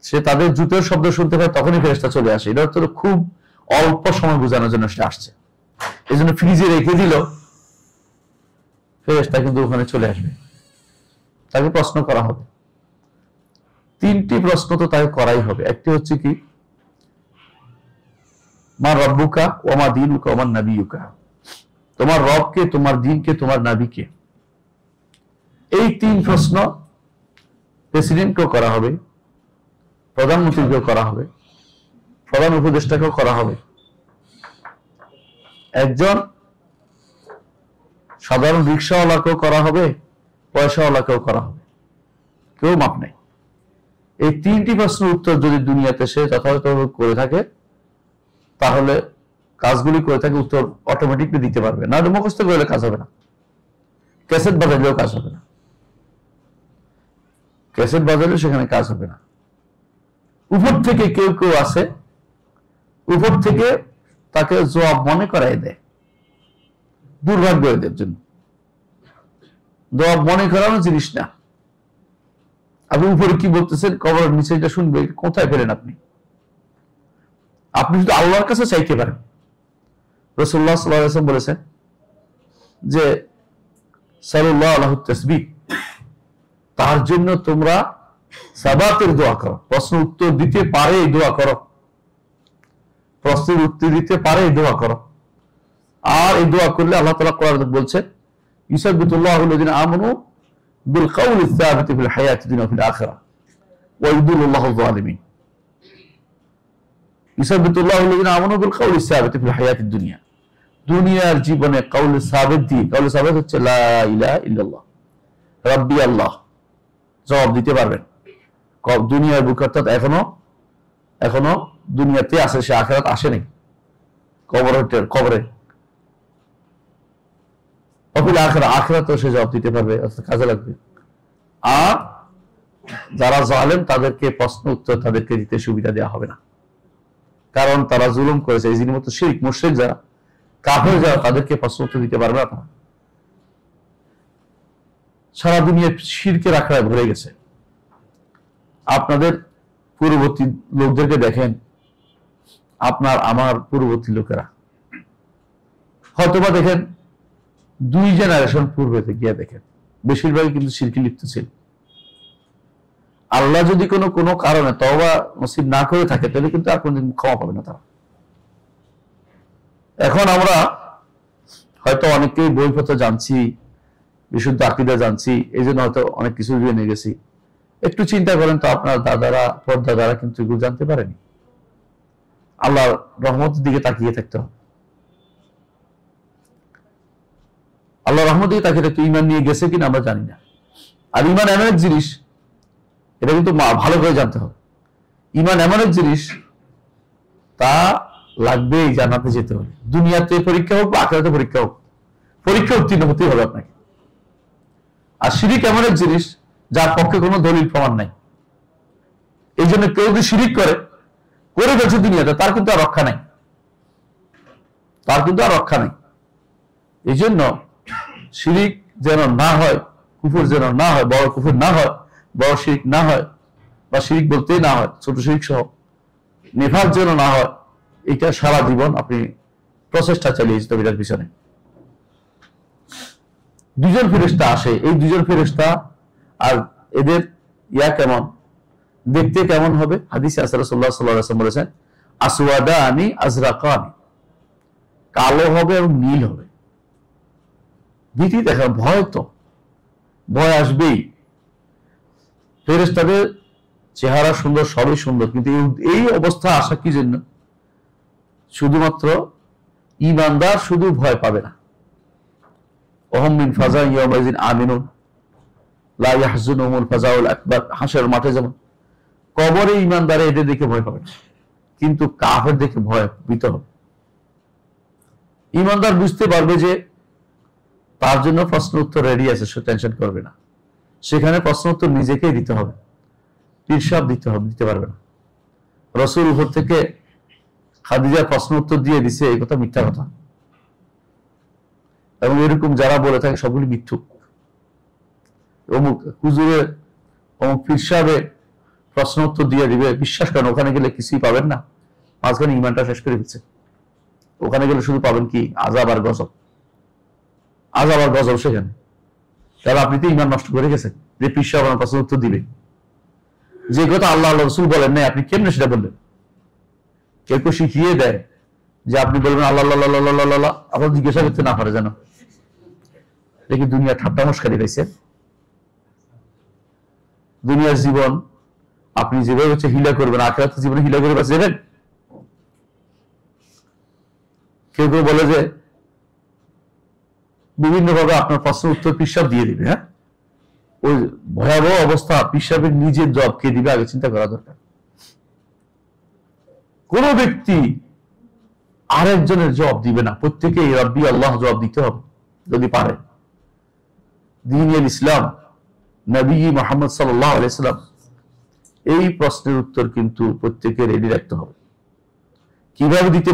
সে তাদের জুতোর শব্দ শুনতে পায়, তখনই ফেরেশতা চলে আসে। এটা তো খুব অল্প সময় বোঝানোর জন্য সে আসছে, এই জন্য ফ্রিজে রেখে দিল, ফেরেশতা কিন্তু ওখানে চলে আসবে, তাকে প্রশ্ন করা হবে। তিনটি প্রশ্ন তো তাকে করাই হবে। একটি হচ্ছে কি, মা রব্বুকা ওয়া মা দীনুকা ওয়া মান নাবিয়ুকা, তোমার রবকে, তোমার দ্বীনকে, তোমার নবীকে। এই তিন প্রশ্ন প্রেসিডেন্টকেও করা হবে, প্রধানমন্ত্রীকেও করা হবে, প্রধান উপদেষ্টাকেও করা হবে, একজন সাধারণ রিক্সাওয়ালাকেও করা হবে, পয়সাওয়ালাকেও করা হবে, কেউ মাপ নেই। এই তিনটি প্রশ্নের উত্তর যদি দুনিয়াতে সে যথাযথভাবে করে থাকে, তাহলে কাজগুলি করে থাকে, উত্তর অটোমেটিকলি দিতে পারবে। না মুখস্থ করলে কাজ হবে না, ক্যাসেট বাজালেও কাজ হবে না, ক্যাসেট বাজালেও সেখানে কাজ হবে না। উপর থেকে কেউ কেউ আছে, উপর থেকে তাকে জবাব মনে করাই দেয়, দুর্ভাগ্য এদের জন্য। জবাব মনে করানো জিনিস না। আপনি উপরে কি বলতেছেন, কবরের নিচে এটা শুনবে, কোথায় পেলেন আপনি? আপনি শুধু আল্লাহর কাছে চাইতে পারেন। রাসূলুল্লাহ সাল্লাল্লাহু আলাইহি ওয়াসাল্লাম বলেছেন যে সাল্লাল্লাহু আলাইহি তাসবিহ, তার জন্য তোমরা সাবাতের দোয়া করো, প্রশ্ন উত্তর দিতে পারে এই দোয়া করো, প্রশ্নের উত্তর দিতে পারে এই দোয়া করো। আর এই দোয়া করলে আল্লাহ তাআলা কোরআনে বলছেন ইউসাব্বিতুল্লাহু আল্লাযিনা আমানু বিল কাউলি সাবিতি ফিল হায়াতি দুনিয়া ওয়া ফিল আখিরাহ ওয়া ইউদিল্লুহু যালিমিন। ইউসাব্বিতুল্লাহু আল্লাযিনা আমানু বিল কাউলি সাবিতি ফিল হায়াতি দুনিয়া, দুনিয়ার জীবনে কাউল সাবিত দিয়ে, কাউল সাবিত হচ্ছে লা ইলাহা ইল্লাল্লাহ রাব্বি আল্লাহ, জবাব দিতে পারবেন। দুনিয়ার বুকে, অর্থাৎ এখনো দুনিয়াতে আছে, সে আখিরাত আসে নাই, কবরে অফিল আখিরাত, আখিরাতেও সে জবাব দিতে পারবে, অর্থাৎ কাজে লাগবে। আর যারা জালেম তাদেরকে প্রশ্ন উত্তর তাদেরকে দিতে সুবিধা দেওয়া হবে না, কারণ তারা জুলুম করেছে। এই জিনিস মতো শিরক মুশরিক যারা, কাফের যারা, তাদেরকে প্রশ্ন উত্তর দিতে পারবে না। তারা সারা দুনিয়া শিরকের আখড়ায় ভরে গেছে। আপনাদের পূর্ববর্তী লোকদেরকে দেখেন, আপনার আমার পূর্ববর্তী লোকেরা হয়তোবা দেখেন 2 জেনারেশন পূর্বে গিয়ে দেখেন, বেশিরভাগই কিন্তু শিরকে লিপ্ত ছিল। আল্লাহ যদি কোনো কারণে তওবা নসিব না করে থাকে, তাহলে কিন্তু আর কোনদিন ক্ষমা পাবে না তারা। এখন আমরা হয়তো অনেকেই বইপত্র জানছি, বিশুদ্ধ আকীদা জানছি, এই জন্য হয়তো অনেক কিছু জেনে গেছি। একটু চিন্তা করেন তো, আপনার দাদারা পরদাদারা কিন্তু এগুলো জানতে পারেনি। আল্লাহর রহমতের দিকে তাকিয়ে থাকতে হবে। আল্লাহ রহমতের দিকে তাকিয়ে থাকতে, ঈমান নিয়ে গেছে কিনা আমরা জানি না। আর ঈমান এমন এক জিনিস, এটা কিন্তু ভালো করে জানতে হবে। ঈমান এমন এক জিনিস, তা লাগবেই জানাতে যেতে হবে। দুনিয়াতে পরীক্ষা হোক বা আখিরাতে পরীক্ষা হোক, পরীক্ষা উত্তীর্ণ হতেই হবে আপনাকে। আর শিরিক এমন এক জিনিস যার পক্ষে কোনো দলিল প্রমাণ নাই। এই জন্য কেউ যদি শিরিক করে ফেলছে দুনিয়াতে, তার কিন্তু আর রক্ষা নাই, এই জন্য শিরিক যেন না হয়, কুফর যেন না হয়, বড় কুফর না হয়, বড় শিরিক না হয়, বা শিরিক বলতেই না হয়, ছোট শিরিক সহ নিফাক যেন না হয়, এটা সারা জীবন আপনি প্রচেষ্টা চালিয়ে যেতে হবে এটার পিছনে। 2 জন ফেরেশতা আসে, এই 2 জন ফেরেশতা আর এদের কেমন দেখতে কেমন হবে? হাদিসে আছে, রাসূলুল্লাহ সাল্লাল্লাহু আলাইহি ওয়াসাল্লাম বলেছেন, আসওয়াদানি আজরাকানি, কালো হবে এবং নীল হবে। ভীতি দেখা, ভয় আসবেই। ফেরেশতাদের চেহারা সুন্দর, সবই সুন্দর, কিন্তু এই অবস্থা আসা কি জন্য? শুধুমাত্র ঈমানদার শুধু ভয় পাবে না। ওহুম মিন ফাজা ইয়াউমাইযিন আমিনুন লা ইয়াহজুনুহুমুল ফাজাউল আকবার। হাসরের মাঠে যেমন কবরে ঈমানদারে এদের দেখে ভয় পাবে, কিন্তু কাফের দেখে ভীত হবে। ঈমানদার বুঝতে পারবে যে তার জন্য প্রশ্ন উত্তর রেডি আছে, সে টেনশন করবে না। সেখানে প্রশ্ন উত্তর নিজেকেই দিতে হবে, পীরসাব দিতে পারবে না। রাসূল উপর থেকে খাদিজা প্রশ্ন উত্তর দিয়ে দিছে, এই কথা মিথ্যা কথা। এবং এরকম যারা বলে থাকে সবগুলি মিথ্যুক। অমুক হুজুরে অমুক পীরসাবে প্রশ্ন উত্তর দিয়ে দিবে, বিশ্বাস করেন ওখানে গেলে কিছুই পাবেন না, মাঝখানে ঈমানটা শেষ করে দিচ্ছে। ওখানে গেলে শুধু পাবেন কি? আযাব আর গজব সেখানে। তাহলে আপনি তো ঈমান নষ্ট করে গেছেন, যে পীরসাব আপনার প্রশ্ন উত্তর দিবে। যে কথা আল্লাহ রাসূল বলেন নাই, আপনি কেমনে সেটা বললেন? কেউ শিখিয়ে দেয় যে আপনি বলবেন আল্লাহ আল্লাহ আল্লাহ, আপনার জিজ্ঞাসা করতে না পারে যেন। দেখি দুনিয়া ঠাট্টা মশকারি রয়েছে। দুনিয়ার জীবন আপনি যেভাবে হচ্ছে হিলা করবেন, আখিরাতের জীবনে হিলা করে বাঁচে যাবেন। কেউ বলে যে বিভিন্ন ভাবে আপনার প্রশ্ন উত্তর পীরসাব দিয়ে দিবে। হ্যাঁ, ওই ভয়াবহ অবস্থা, পীরসাবের নিজের জব কে দিবে আগে চিন্তা করা দরকার। কোন ব্যক্তি আরেকজনের জবাব দিবে না, প্রত্যেকে রব্বি আল্লাহ জবাব দিতে হবে যদি পারে। দ্বীনুল ইসলাম, নবী মুহাম্মদ সাল্লাল্লাহু আলাইহি ওয়াসাল্লাম, এই প্রশ্নের উত্তর কিন্তু প্রত্যেকে রেডি রাখতে হবে। কিভাবে দিতে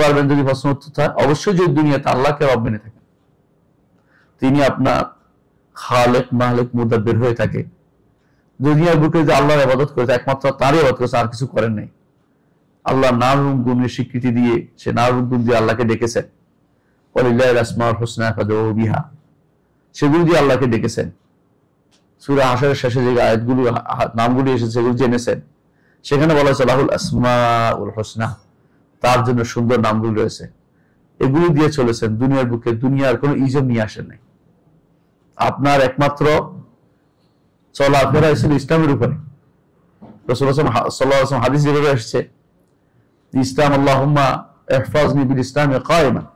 পারবেন যদি প্রশ্ন উত্তর থাকে? অবশ্যই যদি দুনিয়াতে আল্লাহকে রব মেনে থাকেন, তিনি আপনার খালেক মালিক মুদাব্বির হয়ে থাকে, দুনিয়ার বুকে যে আল্লাহর ইবাদত করেছে, একমাত্র তারই ইবাদত করেছে, আর কিছু করেন নাই। আল্লাহর নাম এবং গুণের স্বীকৃতি দিয়ে, সে নাম এবং গুণ দিয়ে আল্লাহকে ডেকেছেন, ওয়ালিল্লাহিল আসমাউল হুসনা ফাদউহু বিহা, সেগুলো দিয়ে আল্লাহকে ডেকেছেন। সূরা হাশরের শেষে যে আয়াতগুলো নামগুলি এসেছে সেগুলো জেনেছেন, সেখানে বলা হয়েছে লাহুল আসমাউল হুসনা, তার জন্য সুন্দর নামগুলো রয়েছে। এগুলো দিয়ে চলেছেন দুনিয়ার বুকে, দুনিয়ার কোনো ইজম নিয়ে আসেন নাই। আপনার একমাত্র চলাফেরা ছিল ইসলামের উপরে। রাসূলুল্লাহ সাল্লাল্লাহু আলাইহি ওয়াসাল্লাম হাদিস যেভাবে আসছে, ইসলাম আল্লাহুম্মা ইহফাজনি বিল ইসলামি কায়িমান,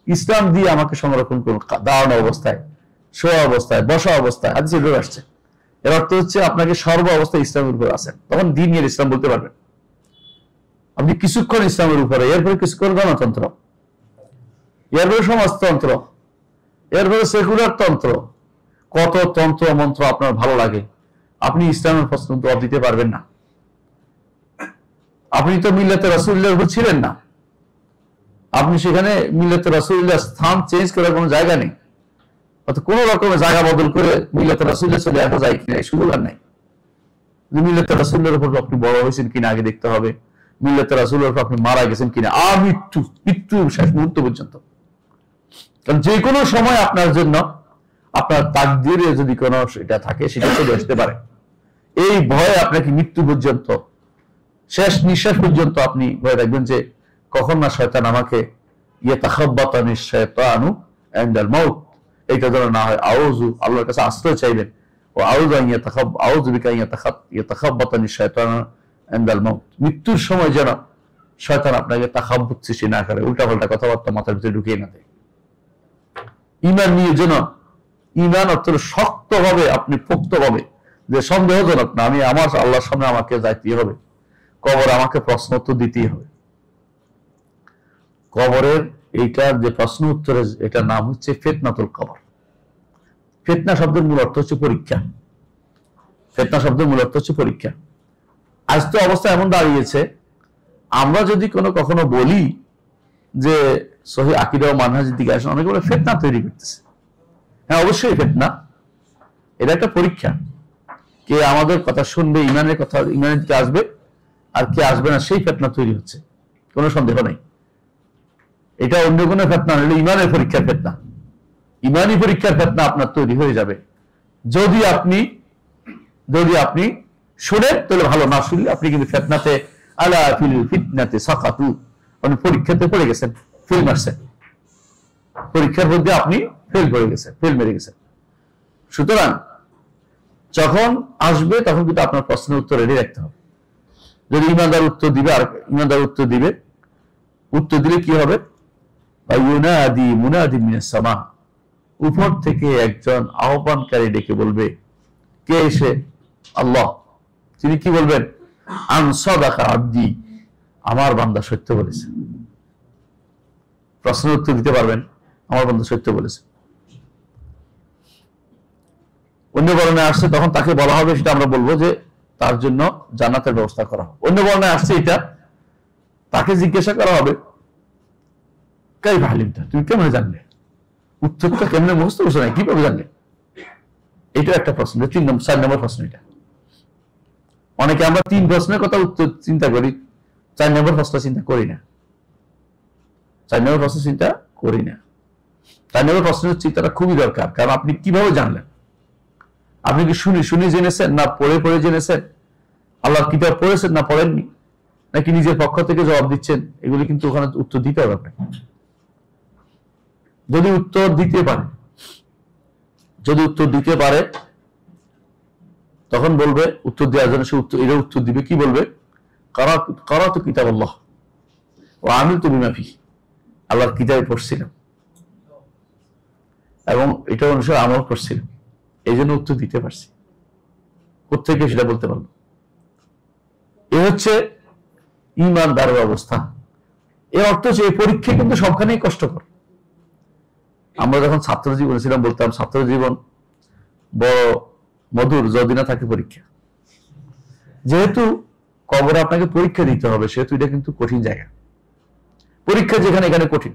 ইসলাম দিয়ে আমাকে সংরক্ষণ করুন দাঁড়ানো অবস্থায়, শোয়া অবস্থায়, বসা অবস্থায়। হাদিস যেভাবে আসছে, এর অর্থ হচ্ছে আপনাকে সর্ব অবস্থায় ইসলামের উপর আছেন, তখন দ্বীনের ইসলাম বলতে পারবেন। আপনি কিছুক্ষণ ইসলামের উপরে, এরপরে কিছুক্ষণ গণতন্ত্র, এরপরে সমাজতন্ত্র, এরপরে সেকুলার তন্ত্র, কত তন্ত্র মন্ত্র আপনার ভালো লাগে, আপনি ইসলামের প্রশ্ন জবাব দিতে পারবেন না। আপনি তো মিল্লাতে রাসূলুল্লাহর উপর ছিলেন না, আপনি সেখানে মিল্লাতে রাসূলুল্লাহ স্থান চেঞ্জ করার কোনো জায়গা নেই। অর্থাৎ কোন রকমের জায়গা বদল করে মিল্লাতে রাসূলুল্লাহ চলে আসা যায় কিনা এই সুযোগ আর নাই। মিল্লাতে রাসূলুল্লাহর উপর আপনি বড় হয়েছেন কিনা আগে দেখতে হবে, মিল্লাতে রাসূলুল্লাহর উপর আপনি মারা গেছেন কিনা, আর মৃত্যু শেষ মুহূর্ত পর্যন্ত। কারণ যে কোনো সময় আপনার জন্য আপনার তাকদীরে যদি কোনো এটা থাকে সেটা চলে আসতে পারে। এই ভয়ে আপনাকে মৃত্যু পর্যন্ত, শেষ নিঃশ্বাস পর্যন্ত আপনি ভয় রাখবেন যে কখন না শয়তান আমাকে ইয়াতাখাব্বাতানি শাইতানু ইনদাল মাউত, এইটা যেন না হয়। আউযু, আল্লাহর কাছে আশ্রয় চাইবেন, ও আউযু বিকা ইয়াতাখাব্বাতানি শাইতানু ইনদাল মাউত, মৃত্যুর সময় যেন শয়তান আপনাকে তাখাব্বুত সৃষ্টি না করে, উল্টাপাল্টা কথাবার্তা মাথার ভিতরে ঢুকিয়ে না দেয়। ঈমান নিয়ে যেন ঈমান অত্যন্ত শক্তভাবে আপনি পোক্তভাবে, যে সন্দেহজনক না, আমি আমার আল্লাহর সামনে আমাকে যাইতেই হবে, কবর আমাকে প্রশ্ন উত্তর দিতেই হবে। কবরের এইটার যে প্রশ্ন উত্তরের এটার নাম হচ্ছে ফিতনাতুল কবর। ফিতনা শব্দের মূল অর্থ হচ্ছে পরীক্ষা। ফিতনা শব্দের মূল অর্থ হচ্ছে পরীক্ষা। আজ তো অবস্থা এমন দাঁড়িয়েছে, আমরা যদি কখনো বলি যে সহিহ আকীদা ও মানহাজের দিকে আসেন, অনেকে বলে ফিতনা তৈরি করতেছে। হ্যাঁ, অবশ্যই ফিতনা, এটা একটা পরীক্ষা। কে আমাদের কথা শুনবে, ঈমানের কথা, ঈমানের দিকে আসবে, আর কে আসবে না, সেই ফিতনা তৈরি হচ্ছে, কোনো সন্দেহ নাই। এটা অন্য কোনো ফিতনা নয়, ঈমানের পরীক্ষার ফিতনা। ঈমানি পরীক্ষার ফিতনা আপনার তৈরি হয়ে যাবে যদি আপনি শুনেন, তাহলে ভালো, না শুনলে আপনি কিন্তু ফিতনাতে আলা ফিল ফিতনাতে সাকাতু, আপনি পরীক্ষাতে পড়ে গেছেন, ফেল মারছেন, পরীক্ষার মধ্যে আপনি ফেল করে গেছেন, ফেল মেরে গেছেন। সুতরাং যখন আসবে তখন কিন্তু আপনার প্রশ্নের উত্তর রেডি রাখতে হবে। যদি ঈমানদার উত্তর দিবে, আর ঈমানদার উত্তর দিলে কি হবে, ইউনাদি মুনাদি মিনাস সামা, উপর থেকে একজন আহ্বানকারী ডেকে বলবে। কে এসে? আল্লাহ। তিনি কি বলবেন? আন সাদাকা আবদি, আমার বান্দা সত্য বলেছে। প্রশ্নের উত্তর দিতে পারবেন, আমার বান্দা সত্য বলেছে। অন্য বর্ণনায় আসছে, তখন তাকে বলা হবে, সেটা আমরা বলবো যে তার জন্য জান্নাতের ব্যবস্থা করা হবে। অন্য বর্ণনায় আসছে এটা, তাকে জিজ্ঞাসা করা হবে, কাইফা আলিমতা, তুমি কেমন জানলে? উত্তরটা কেমনে মুখস্থ করছো না, কিভাবে জানলে? এটা একটা প্রশ্ন। 4 নম্বর প্রশ্ন এটা। অনেকে আমরা 3 প্রশ্নের কথা উত্তর চিন্তা করি, 4 নম্বর প্রশ্ন চিন্তা করি না। 4 নম্বর প্রশ্ন চিন্তা করি না। 4 নম্বর প্রশ্নের চিন্তাটা খুবই দরকার। কারণ আপনি কিভাবে জানলেন? আপনি কি শুনে জেনেছেন, না পড়ে জেনেছেন? আল্লাহর কিতাব পড়েছেন না পড়েননি, নাকি নিজের পক্ষ থেকে জবাব দিচ্ছেন? এগুলি কিন্তু ওখানে উত্তর দিতে হবে আপনাকে। যদি উত্তর দিতে পারে তখন বলবে, উত্তর দেওয়ার জন্য সে উত্তর দিবে, কি বলবে? কারাতু কিতাবাল্লাহ ওয়া আমিলতু বিমা ফিহি, আল্লাহর কিতাবে পড়ছিলাম এবং এটা অনুসারে আমল করছিলাম, এই জন্য উত্তর দিতে পারছি। কোত্থেকে সেটা বলতে পারলো? এ হচ্ছে ঈমানদারের অবস্থা। এর অর্থ হচ্ছে এই পরীক্ষা কিন্তু সবখানেই কষ্টকর। আমরা যখন ছাত্র জীবনে ছিলাম বলতাম, ছাত্র জীবন বড় মধুর যদি না থাকে পরীক্ষা। যেহেতু কবরে আপনাকে পরীক্ষা দিতে হবে, সেহেতু এটা কিন্তু কঠিন জায়গা। পরীক্ষা যেখানে, এখানে কঠিন।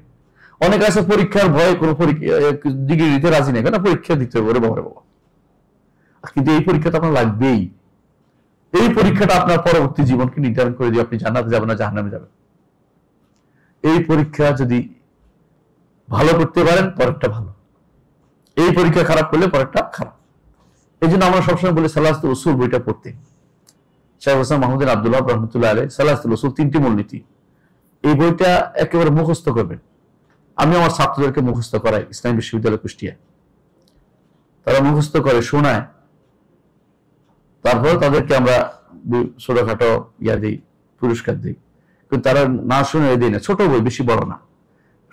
অনেক আছে পরীক্ষার ভয়ে কোনো ডিগ্রি দিতে রাজি নেই, কেন? পরীক্ষা দিতে হবে, বাবা। কিন্তু এই পরীক্ষা তো আপনার লাগবেই। এই পরীক্ষাটা আপনার পরবর্তী জীবনকে নির্ধারণ করে দিয়ে আপনি জান্নাতে যাবেন না জাহান্নামে যাবেন। এই পরীক্ষা যদি ভালো করতে পারেন, পরেরটা ভালো। এই পরীক্ষা খারাপ করলে পরেরটা খারাপ। এই জন্য আমরা সবসময় বলি সালাসাতুল উসুল বইটা পড়তে। শাইখ হোসেন মাহমুদ বিন আব্দুল ওয়াহাব রাহমাতুল্লাহ আলাইহি সালাসাতুল উসুল 3টি মূলনীতি, এই বইটা একেবারে মুখস্থ করবেন। আমি আমার ছাত্রদেরকে মুখস্থ করাই ইসলামী বিশ্ববিদ্যালয় কুষ্টিয়া। তারা মুখস্থ করে শোনায়, তারপরে তাদেরকে আমরা ছোটখাটো দিই, পুরস্কার দিই। কিন্তু তারা না শুনে দিই না। ছোট বই, বেশি বড় না।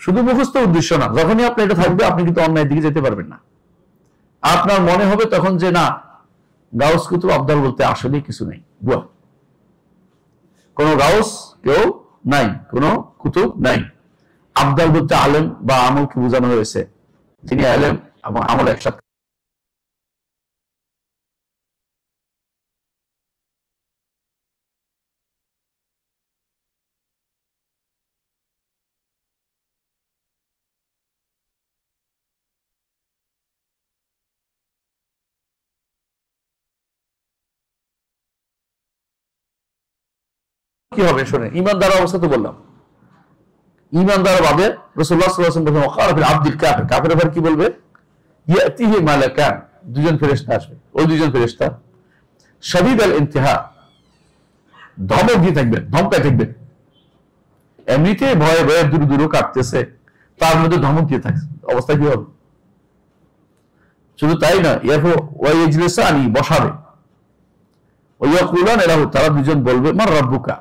শুধু মুখস্থ উদ্দেশ্য না। যখনই আপনি এটা থাকবে, আপনি কিন্তু অন্যায়ের দিকে যেতে পারবেন না। আপনার মনে হবে তখন যে না, গাউস কুতুব আবদাল বলতে আসলে কিছু নেই, বুয়া। কোন গাউস কেউ নাই, কোন কুতুব নাই। আবদাল বলতে আলেম বা আমলকে বোঝানো হয়েছে, তিনি আলেম এবং আমল একসাথে। কি হবে শুনে, ইমানদার অবস্থা তো বললাম, ইমানদার বাদে রাসূলুল্লাহ সাল্লাল্লাহু আলাইহি ওয়াসাল্লাম ওয়াকার ফিল আব্দুল কাফির, কাফির আবার কি বলবে, ইয়াতিহি মালাকান, দুজন ফেরেশতা আসবে, ওই দুজন ফেরেশতা শাদীদ আল ইনতিহা, ধমক দিয়ে থাকবেন, ধমকায় থাকবেন, এমনিতে ভয়ে ভয়ে দূরে দূরে কাটতেছে, তার মধ্যে ধমক দিয়ে থাকছে, অবস্থা কি হবে? শুধু তাই না, ওয়াইজলিসানি, বসাবে, ওয়াকুলান লাহু, তারা দুজন বলবে মান রাব্বুকা,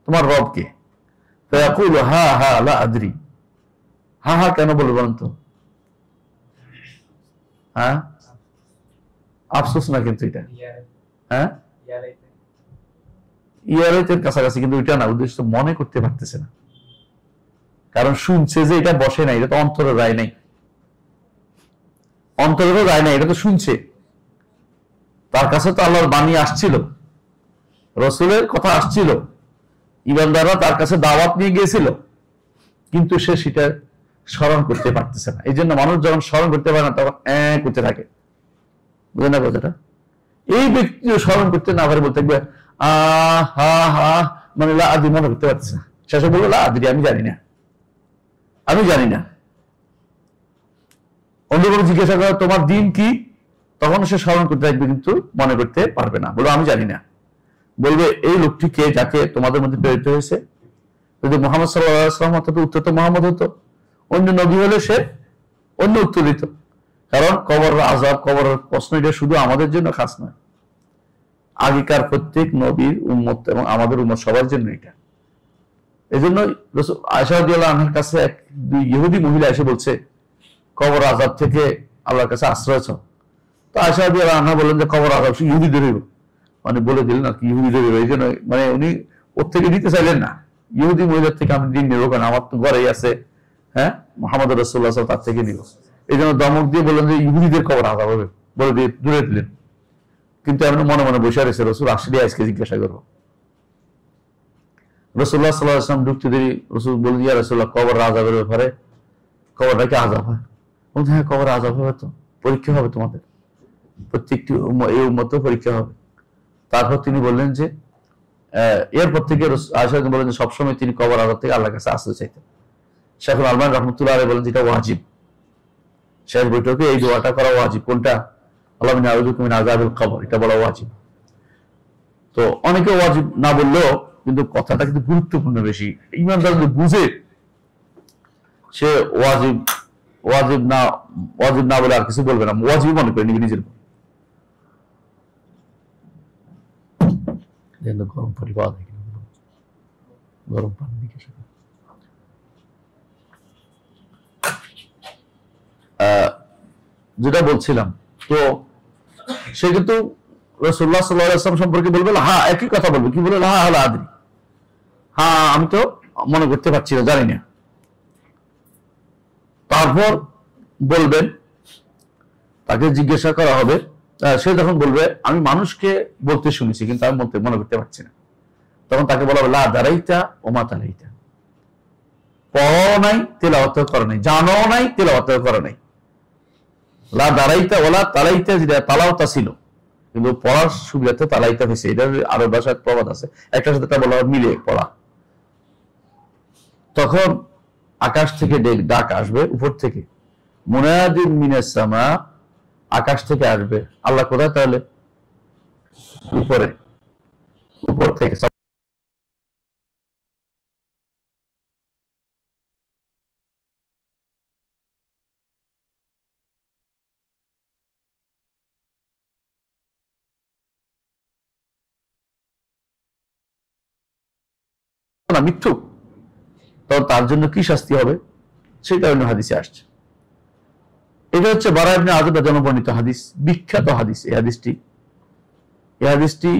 তোমার রব কে? ফায়াকুলু হা হা লা আদরি, হা হা কেন বলবে বলেন তো? হ্যাঁ, আফসোস না কিন্তু এটা, হ্যাঁ ইয়ারাইতের কাছাকাছি, কিন্তু ওইটা না, উদ্দেশ্য মনে করতে পারতেছে না, কারণ শুনছে যে এটা বসে নাই, এটা তো অন্তরে যায় নাই, অন্তরেও যায় নাই, এটা তো শুনছে, তার কাছে তো আল্লাহর বাণী আসছিল, রসুলের কথা আসছিল, ইমানদাররা তার কাছে দাওয়াত নিয়ে গিয়েছিল, কিন্তু সে সেটা স্মরণ করতে পারতেছে না। এই জন্য মানুষ যখন স্মরণ করতে পারে না তখন করতে থাকে, বুঝলেন না কথাটা? এই ব্যক্তি স্মরণ করতে না পারে, বলতে থাকবে হা হা, মানে লা আদি, মনে করতে পারতেছে না, শেষে বললো লা আদি, আমি জানি না, আমি জানি না। অন্য কোনো জিজ্ঞাসা করা তোমার দিন কি, তখন সে স্মরণ করতে থাকবে কিন্তু মনে করতে পারবে না, বলবো আমি জানি না। বলবে এই লোকটি কে, যাকে তোমাদের মধ্যে প্রেরিত হয়েছে? যদি মুহাম্মদ সাল্লাল্লাহু আলাইহি ওয়াসাল্লাম হতো, উত্তর তো মুহাম্মদ হতো, অন্য নবী হলে সে অন্য উত্তর দিত, কারণ কবর আযাব, কবরের প্রশ্ন এটা শুধু আমাদের জন্য খাস নয়, আগেকার প্রত্যেক নবীর উম্মত এবং আমাদের উম্মত সবার জন্য এটা। এই জন্য আয়েশা রাদিয়াল্লাহু আনহার কাছে এক দুই ইহুদি মহিলা এসে বলছে কবর আযাব থেকে আল্লাহর কাছে আশ্রয় চাও। তো আয়েশা রাদিয়াল্লাহু আনহা বললেন যে কবর আযাব শুধু ইহুদিদের, মানে বলে দিলেন আর কি, ইহুদিদের, এই জন্য মানে উনি ওর থেকে নিতে চাইলেন না, ইহুদি মহিলার থেকে আমি দিন নেবো, কারণ আমার তো ঘরেই আছে, হ্যাঁ, মুহাম্মদ রাসূলুল্লাহ সাল্লাল্লাহু আলাইহি ওয়াসাল্লাম, তার থেকে নিব। এই জন্য দমক দিয়ে বললেন যে ইহুদিদের কবর আযাব হবে, বলে দিয়ে দূরে দিলেন। কিন্তু এমন মনে মনে বসে রয়েছে, রসুল আসলে আজকে জিজ্ঞাসা করবো। রাসূলুল্লাহ সাল্লাল্লাহু আলাইহি ওয়াসাল্লাম ঢুকতে দেরি, রসুল বললেন ইয়া রাসূলুল্লাহ, কবর আযাবের ব্যাপারে, কবরটা কি আযাব হয়? বলতে হ্যাঁ, কবর আযাব হবে, তো পরীক্ষা হবে তোমাদের, প্রত্যেকটি এই উম্মতেও পরীক্ষা হবে। তারপর তিনি বললেন যে এরপর থেকে আয়েশা বলেন যে সবসময় তিনি কবর আযাব থেকে আল্লাহর কাছে আশ্রয় চাইতেন। শাইখুল আলবানী রাহমাতুল্লাহ আলাইহি বলেন যেটা ওয়াজিব, শেষ বৈঠকে এই দোয়াটা করা ওয়াজিব। কোনটা? আল্লাহুম্মা ইন্নী আউযু বিকা মিন আযাবিল কবর, এটা বলা ওয়াজিব। তো অনেকে ওয়াজিব না বললেও কিন্তু কথাটা কিন্তু গুরুত্বপূর্ণ বেশি, ইমানদার যদি বুঝে সে ওয়াজিব ওয়াজিব না বলে আর কিছু বলবে না, ওয়াজিব মনে করে নিবে নিজের। গরম পানি পাওয়া যায় কিনা, গরম পানি দিকে যেটা বলছিলাম, তো সে কিন্তু রাসূলুল্লাহ সাল্লাল্লাহু আলাইহি ওয়াসাল্লাম সম্পর্কে বলবে হ্যাঁ, একই কথা বলবে, কি বলে, হ্যাঁ হ্যাঁ আদরি, হ্যাঁ আমি তো মনে করতে পারছি না, জানি না। তারপর বলবেন, তাকে জিজ্ঞাসা করা হবে, সে যখন বলবে আমি মানুষকে বলতে শুনেছি কিন্তু আমি মনে করতে পারছি না, তখন তাকে বলা হবে লা দারাইতা ওমা তালাইতা, পড়ো নাই, তেলাওয়াত করো নাই, জানো নাই, তেলাওয়াত করো নাই। লা দারাইতা ওলা তালাইতা, যেটা তালাওয়াত ছিল কিন্তু পড়ার সুবিধাতে তালাইতা হয়েছে, এটা আরব ভাষায় প্রবাদ আছে, একটার সাথে একটা বলা হয় মিলে পড়া। তখন আকাশ থেকে ডাক আসবে, উপর থেকে, মুনাদিন মিনাস সামা, আকাশ থেকে আসবে। আল্লাহ কোথায়? তাহলে উপরে, উপর থেকে না, মিথ্যুক, তখন তার জন্য কি শাস্তি হবে সেটা অন্য হাদিসে আসছে। এটা হচ্ছে বারা ইবনে আযিব জনবর্ণিত হাদিস, বিখ্যাত হাদিস। এই হাদিসটি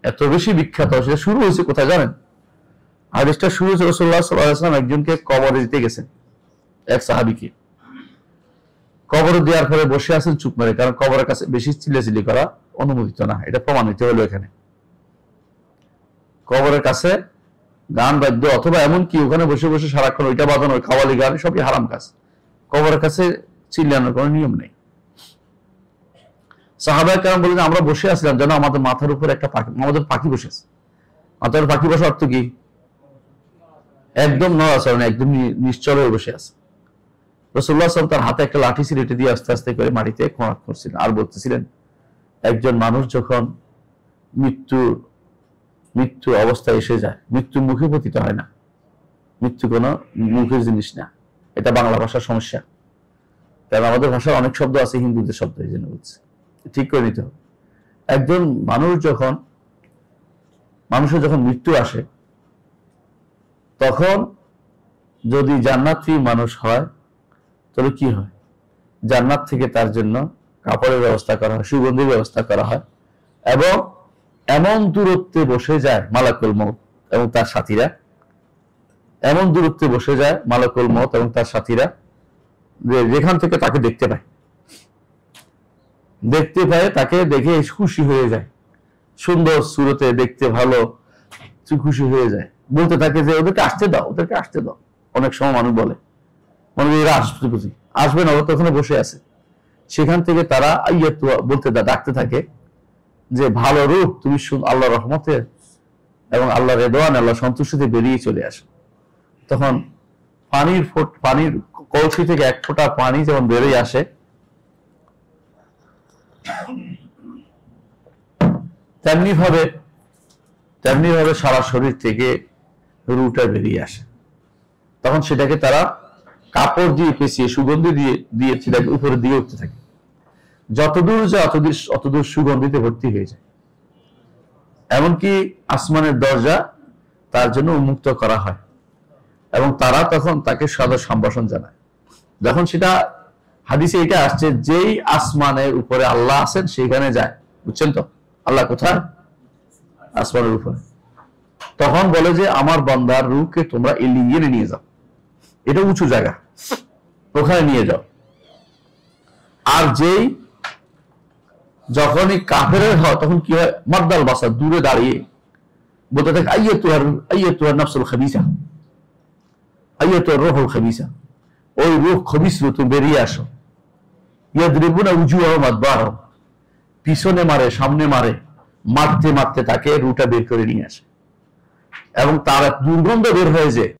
এত বেশি বিখ্যাত, সেটা শুরু হয়েছে কোথায় জানেন? হাদিসটা শুরু হয়েছে রাসূলুল্লাহ সাল্লাল্লাহু আলাইহি ওয়াসাল্লাম একজনকে কবরে দিতে গেছেন, এক সাহাবীকে কবরে দেওয়ার পরে বসে আছেন চুপ মেরে, কারণ কবরের কাছে বেশি চিল্লাচিল্লি করা অনুমোদিত না, এটা প্রমাণিত হলো এখানে। কবরের কাছে গান বাদ্য অথবা এমনকি ওখানে বসে বসে সারাক্ষণ ওইটা বাজানো, খাওয়ালি গান, সবই হারাম কাজ। কবরের কাছে চিল্লানোর কোনো নিয়ম নেই। সাহাবায়ে কেরাম বলেন আমরা বসে আসলাম, যেন আমাদের মাথার উপর একটা পাখি, আমাদের পাখি বসেছে, অতএব পাখি বসা অর্থ কি? একদম নড়াচড়া, একদম নিশ্চল হয়ে বসে আছে। রাসূলুল্লাহ সাল্লাল্লাহু আলাইহি ওয়াসাল্লাম তার হাতে একটা লাঠি ছিঁড়ে দিয়ে আস্তে আস্তে করে মাটিতে খোঁড়া করছিলেন আর বলতেছিলেন, একজন মানুষ যখন মৃত্যু অবস্থায় এসে যায়, মৃত্যু মুখে পতিত হয় না, মৃত্যু কোনো মুখের জিনিস না। এটা বাংলা ভাষার সমস্যা, কারণ আমাদের ভাষায় অনেক শব্দ আছে হিন্দুদের শব্দ, এই জন্য বলছি, ঠিক করে নিতে হবে। একজন মানুষের যখন মৃত্যু আসে, তখন যদি জান্নাতি মানুষ হয় তাহলে কি হয়? জান্নাত থেকে তার জন্য কাপড়ের ব্যবস্থা করা হয়, সুগন্ধির ব্যবস্থা করা হয়, এবং এমন দূরত্বে বসে যায় মালাকুল মউত এবং তার সাথীরা, এমন দূরত্বে বসে যায় মালাকুল মউত এবং তার সাথীরা, যেখান থেকে তাকে দেখতে পায়, তাকে দেখে খুশি হয়ে যায়, সুন্দর সুরতে, দেখতে ভালো, খুশি হয়ে যায়, বলতে থাকে যে ওদেরকে আসতে দাও। অনেক সময় মানুষ বলে, মনে এরা আসবে না, ওরা তো ওখানে বসে আছে। সেখান থেকে তারা বলতে ডাকতে থাকে যে ভালো রূপ, তুমি আল্লাহ রহমতের এবং আল্লাহ রেদওয়ান, আল্লাহ সন্তুষ্টিতে বেরিয়ে চলে আসে। তখন পানির কলসি থেকে এক ফোঁটা পানি যেমন বেরিয়ে আসে, তেমনি ভাবে সারা শরীর থেকে রুটা বেরিয়ে আসে। তখন সেটাকে তারা কাপড় দিয়ে পেঁচিয়ে, সুগন্ধি দিয়ে সেটাকে উপরে দিয়ে উঠতে থাকে। যতদূর যায় অতদূর সুগন্ধিতে ভর্তি হয়ে যায়। এমনকি আসমানের দরজা তার জন্য উন্মুক্ত করা হয় এবং তারা তখন তাকে সাদর সম্ভাষণ জানায়। যখন সেটা হাদিসে এটা আসছে, যেই আসমানের উপরে আল্লাহ আছেন সেখানে যায়, বুঝছেন তো? আল্লাহ কোথায়? আসমানের উপরে। তখন বলে যে আমার বান্দার রূহকে তোমরা এলিয়ে নিয়ে যাও, এটা উঁচু জায়গা, ওখানে নিয়ে যাও। আর যখনই কাফেরের হয় তখন কি হয়? মাদ্দাল বাসা, দূরে দাঁড়িয়ে বলতে থাকে আইয়াতুহার নাফসুল খাবিসা, আইয়াতুর রূহুল খাবিসা, ওই রূহ খবিস রূহ, তুমি বেরিয়ে আসো। ইয়াদরিবুনা উজুহাহুম আদবারহুম, পিছনে মারে, সামনে মারে, মারতে তাকে রূহটা বের করে নিয়ে আসে এবং তার দুর্গন্ধ বের হয়ে যায়,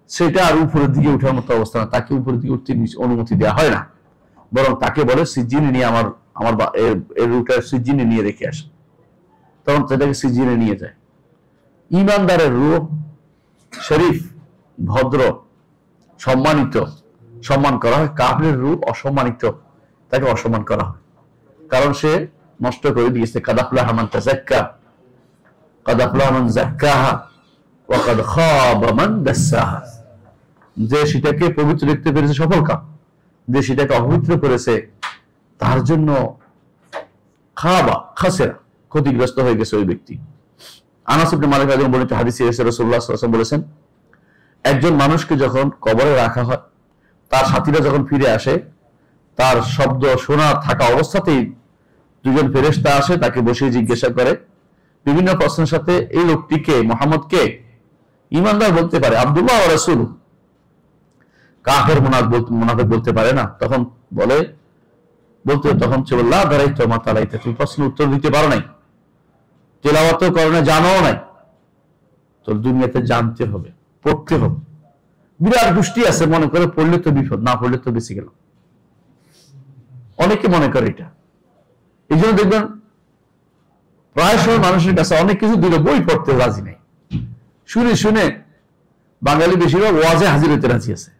সেটা আর উপরের দিকে উঠার মতো অবস্থা না, তাকে উপরের দিকে উঠতে অনুমতি দেওয়া হয় না, বরং তাকে বলে সিজিনে নিয়ে আমার রূহটা সিজিনে নিয়ে রেখে আসে। তখন সেটাকে সিজিনে নিয়ে যায়। ঈমানদারের রূহ শরীফ, ভদ্র, সম্মানিত, সম্মান করা হয়। কাফেরের রূহ অসম্মানিত, তাকে অসম্মান করা হয়, কারণ সে নষ্ট করে দিয়েছে। কাদ আফলাহা মান তাযাক্কা, কাদ আফলাহা মান যাক্কাহা ওয়া কাদ খাবা মান দাসসাহা। যে সেটাকে পবিত্র দেখতে পেরেছে সফল কাম, যে সেটাকে অপবিত্র করেছে তার জন্য খাসেরা, ক্ষতিগ্রস্ত হয়ে গেছে ওই ব্যক্তি। আনাস ইবনে মালিক রাদিয়াল্লাহু আনহু বর্ণিত হাদিসে রাসূলুল্লাহ সাল্লাল্লাহু আলাইহি ওয়াসাল্লাম বলেছেন, একজন মানুষকে যখন কবরে রাখা হয়, তার সাথীরা যখন ফিরে আসে, তার শব্দ শোনা থাকা অবস্থাতেই দুজন ফেরেশতা আসে, তাকে বসিয়ে জিজ্ঞাসা করে বিভিন্ন প্রশ্নের সাথে, এই লোকটিকে, মুহাম্মদকে ঈমানদার বলতে পারে, আব্দুল্লাহ ওয়া রাসূল, কাফের মুনাফিক বলতে পারে না। তখন সে বলল, লা দারাইতা মা তালাইতা, তুমি প্রশ্ন উত্তর দিতে পারো নাই, তেলাওয়াতও করো না, জানো নাই, তো দুনিয়াতে জানতে হবে, পড়তে হবে। বিরাট গোষ্ঠী আছে মনে করে পড়লে তো বিপদ, না পড়লে তো বেঁচে গেল, অনেকে মনে করে এটা। এই জন্য দেখবেন প্রায় সময় মানুষের কাছে অনেক কিছু দিলে বই পড়তে রাজি নেই, শুনে বাঙালি বেশিরভাগ ওয়াজে হাজির হতে রাজি আছে।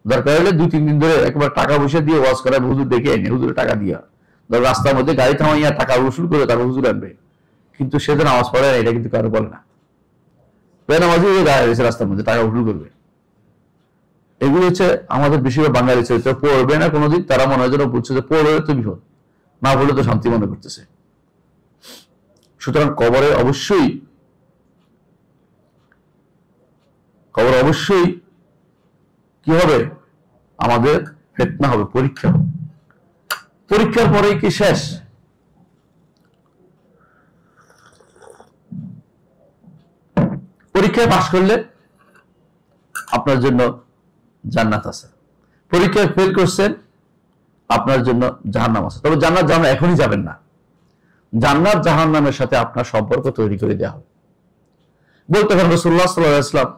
দরকার হলে 2-3 দিন ধরে একবার টাকা পয়সা দিয়ে ওয়াজ করা, হুজুর দেখে এনে, হুজুরে টাকা দিয়া, ধর রাস্তার মধ্যে গাড়ি থামাইয়া টাকা উসুল করে তারপর হুজুর আনবে, কিন্তু সে তো নামাজ পড়ে না, এটা কিন্তু কারো বলে না। নামাজি দাঁড়িয়ে রয়েছে রাস্তার মধ্যে, টাকা উসুল করবে। এগুলো হচ্ছে আমাদের বেশিরভাগ বাঙালি চরিত্র। পড়বে না কোনোদিন, তারা মনে হয় যেন বুঝছে যে পড়লে তো বিপদ, না পড়লে তো শান্তি মনে করতেছে। সুতরাং কবরে অবশ্যই কি হবে? আমাদের ফিতনা হবে, পরীক্ষা হবে। পরীক্ষার পরেই কি শেষ? পরীক্ষায় পাশ করলে আপনার জন্য জান্নাত আছে, পরীক্ষায় ফেল করছেন আপনার জন্য জাহান্নাম আছে। তবে জান্নাত জাহান্নাম এখনই যাবেন না, জান্নাত জাহান্নামের সাথে আপনার সম্পর্ক তৈরি করে দেওয়া হবে। বলতে পারেন রাসূলুল্লাহ সাল্লাল্লাহু আলাইহি ওয়াসাল্লাম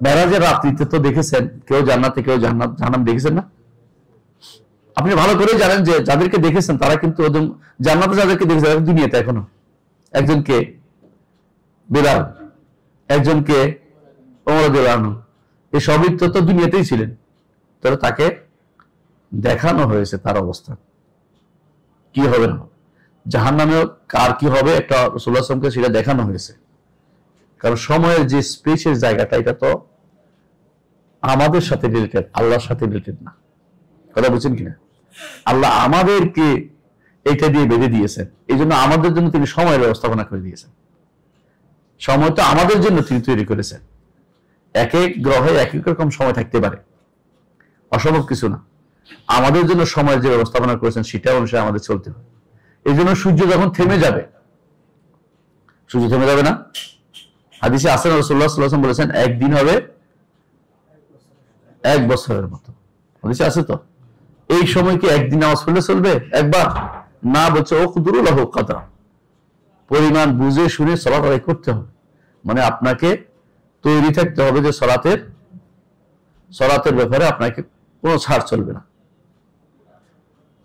মেরাজের রাত্রিতে তো দেখেছেন কেউ জান্নাতে কেউ জাহান্নাম দেখেছেন না? আপনি ভালো করে জানেন যে যাদেরকে দেখেছেন তারা কিন্তু জান্নাতে যাদেরকে দেখেছেন দুনিয়াতে এখনো একজনকে বেলাল, একজনকে ওমর রাদিয়াল্লাহু আনহু, এই সবই তো দুনিয়াতেই ছিলেন, তাহলে তাকে দেখানো হয়েছে তার অবস্থা কি হবে না, জাহান্নামেও কার কি হবে একটা রাসূলুল্লাহ সাল্লাল্লাহু আলাইহি ওয়াসাল্লামকে সেটা দেখানো হয়েছে। কারণ সময়ের যে স্পেসের জায়গাটা এটা তো আমাদের সাথে রিলেটেড, আল্লাহর সাথে রিলেটেড না। কথা বুঝছেন কিনা? আল্লাহ আমাদেরকে এটা দিয়ে বেঁধে দিয়েছেন, এই জন্য আমাদের জন্য তিনি সময়ের ব্যবস্থাপনা করে দিয়েছেন। সময় তো আমাদের জন্য তিনি তৈরি করেছেন। এক এক গ্রহে এক এক রকম সময় থাকতে পারে, অসম্ভব কিছু না। আমাদের জন্য সময়ের যে ব্যবস্থাপনা করেছেন সেটা অনুসারে আমাদের চলতে হবে। এই জন্য সূর্য যখন থেমে যাবে, সূর্য থেমে যাবে না, হাদিসে আছে রাসূলুল্লাহ সাল্লাল্লাহু আলাইহি ওয়াসাল্লাম বলেছেন একদিন হবে 1 বছরের মতো। হাদিসে আছে তো। এই সময় কি একদিন নামাজ পড়লে চলবে একবার? না, বলছে ওকদুরু লাহু কদরা, পরিমাণ বুঝে শুনে সালাত আদায় করতে হবে। মানে আপনাকে তৈরি থাকতে হবে যে সালাতের ব্যাপারে আপনাকে কোনো ছাড় চলবে না।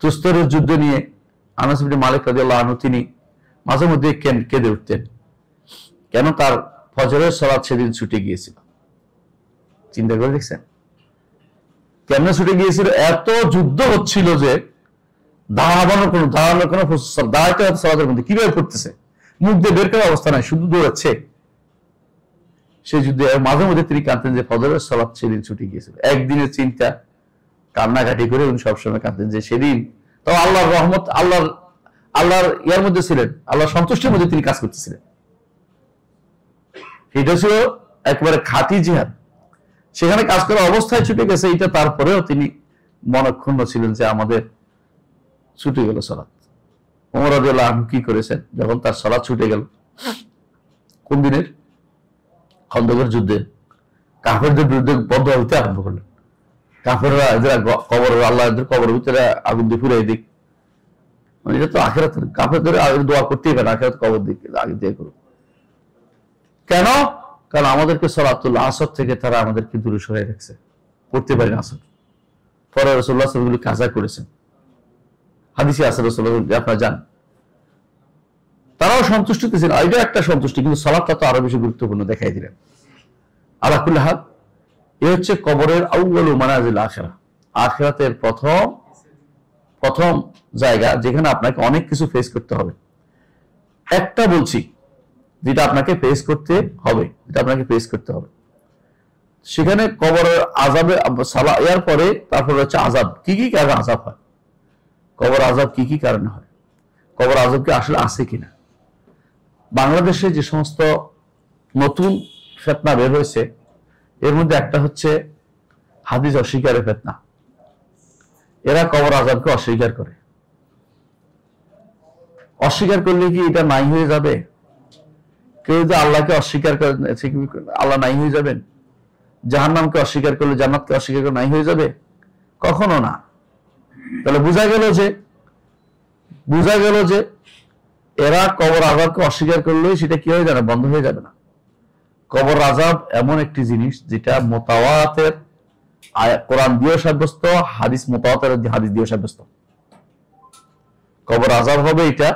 তুস্তরের যুদ্ধ নিয়ে আনাস ইবনে মালিক রাদিয়াল্লাহু আনহু তিনি মাঝে মধ্যে কেঁদে উঠতেন, কেন তার ফজরের সালাত সেদিন ছুটে গিয়েছিল। চিন্তা করে দেখছেন কেন ছুটে গিয়েছিল? এত যুদ্ধ হচ্ছিল যে দাঁড়ানোর কোনো দাঁড়াইতে সালাতের মধ্যে কিভাবে করতেছে, মুখ দিয়ে বের করার অবস্থা নাই, শুধু দৌড়াচ্ছে। সেই যুদ্ধে মাঝে মধ্যে তিনি কাঁদতেন যে ফজরের সালাত সেদিন ছুটে গিয়েছিল। একদিনের চিন্তা কান্নাকাটি করে উনি সবসময় কাঁদতেন যে সেদিন তো আল্লাহর রহমত, আল্লাহর ইয়ার মধ্যে ছিলেন, আল্লাহর সন্তুষ্টির মধ্যে তিনি কাজ করতেছিলেন। এটা ছিল একেবারে খাঁটি জিহাদ। সেখানে কাজ করার অবস্থায় ছুটে গেছে, এটা তারপরেও তিনি মনক্ষুণ্ণ ছিলেন যে আমাদের ছুটে গেল সালাত। ওমর রাদিয়াল্লাহু আনহু কি করেছেন যখন তার সালাত ছুটে গেল? কোন দিনের? খন্দকের যুদ্ধে কাফেরদের বিরুদ্ধে বদয়া হইতে আরম্ভ করলেন। কাফেররা এদের কবর, আল্লাহ এদের কবরের ভিতরে আগুন দিয়ে ফুরাই দিক, মানে এটা তো আখিরাত। কাফেরদের দোয়া করতেই পারে আখিরাত কবর দিকে আগে দিয়ে করুক। কেন? কারণ আমাদেরকে সালাতুল আসর থেকে তারা আমাদেরকে দূরে সরিয়ে রাখছে, করতে পারি না আসর। পরে রাসূলুল্লাহ সাল্লাল্লাহু আলাইহি ওয়াসাল্লাম কাজা করেছেন, হাদিসে আছে রাসূলুল্লাহ আপনারা জান। তারাও সন্তুষ্ট ছিলেন, এটা একটা সন্তুষ্টি, কিন্তু সালাতটা তো আরো বেশি গুরুত্বপূর্ণ দেখাই দিলেন। আলা কুল্লি হাল, এ হচ্ছে কবরের আউয়ালু মানাজিল আখিরাহ, আখিরাতের প্রথম জায়গা যেখানে আপনাকে অনেক কিছু ফেস করতে হবে। একটা বলছি যেটা আপনাকে ফেস করতে হবে, সেখানে কবরের আযাবে এর পরে তারপর হচ্ছে আযাব। কি কি কারণে আযাব হয়, কবর আযাব কি কি কারণে হয়, কবর আযাব কি আসলে আছে কিনা। বাংলাদেশে যে সমস্ত নতুন ফিতনা বের হয়েছে এর মধ্যে একটা হচ্ছে হাদিস অস্বীকারের ফিতনা। এরা কবর আযাবকে অস্বীকার করে। অস্বীকার করলে কি এটা নাই হয়ে যাবে? কেউ যদি আল্লাহকে অস্বীকার করে আল্লাহ নাই হয়ে যাবেন? জাহান্নামকে অস্বীকার করলে জান্নাতকে অস্বীকার করে নাই হয়ে যাবে? কখনো না। তাহলে বোঝা গেল যে এরা কবর আযাবকে অস্বীকার করলেই সেটা কি হয়ে যাবে? বন্ধ হয়ে যাবে না। কবর আযাব এমন একটি জিনিস যেটা মুতাওয়াতির, কোরআন দিয়ে সাব্যস্ত, হাদিস মুতাওয়াতির হাদিস দিয়ে সাব্যস্ত। কবর আযাব হবে এটা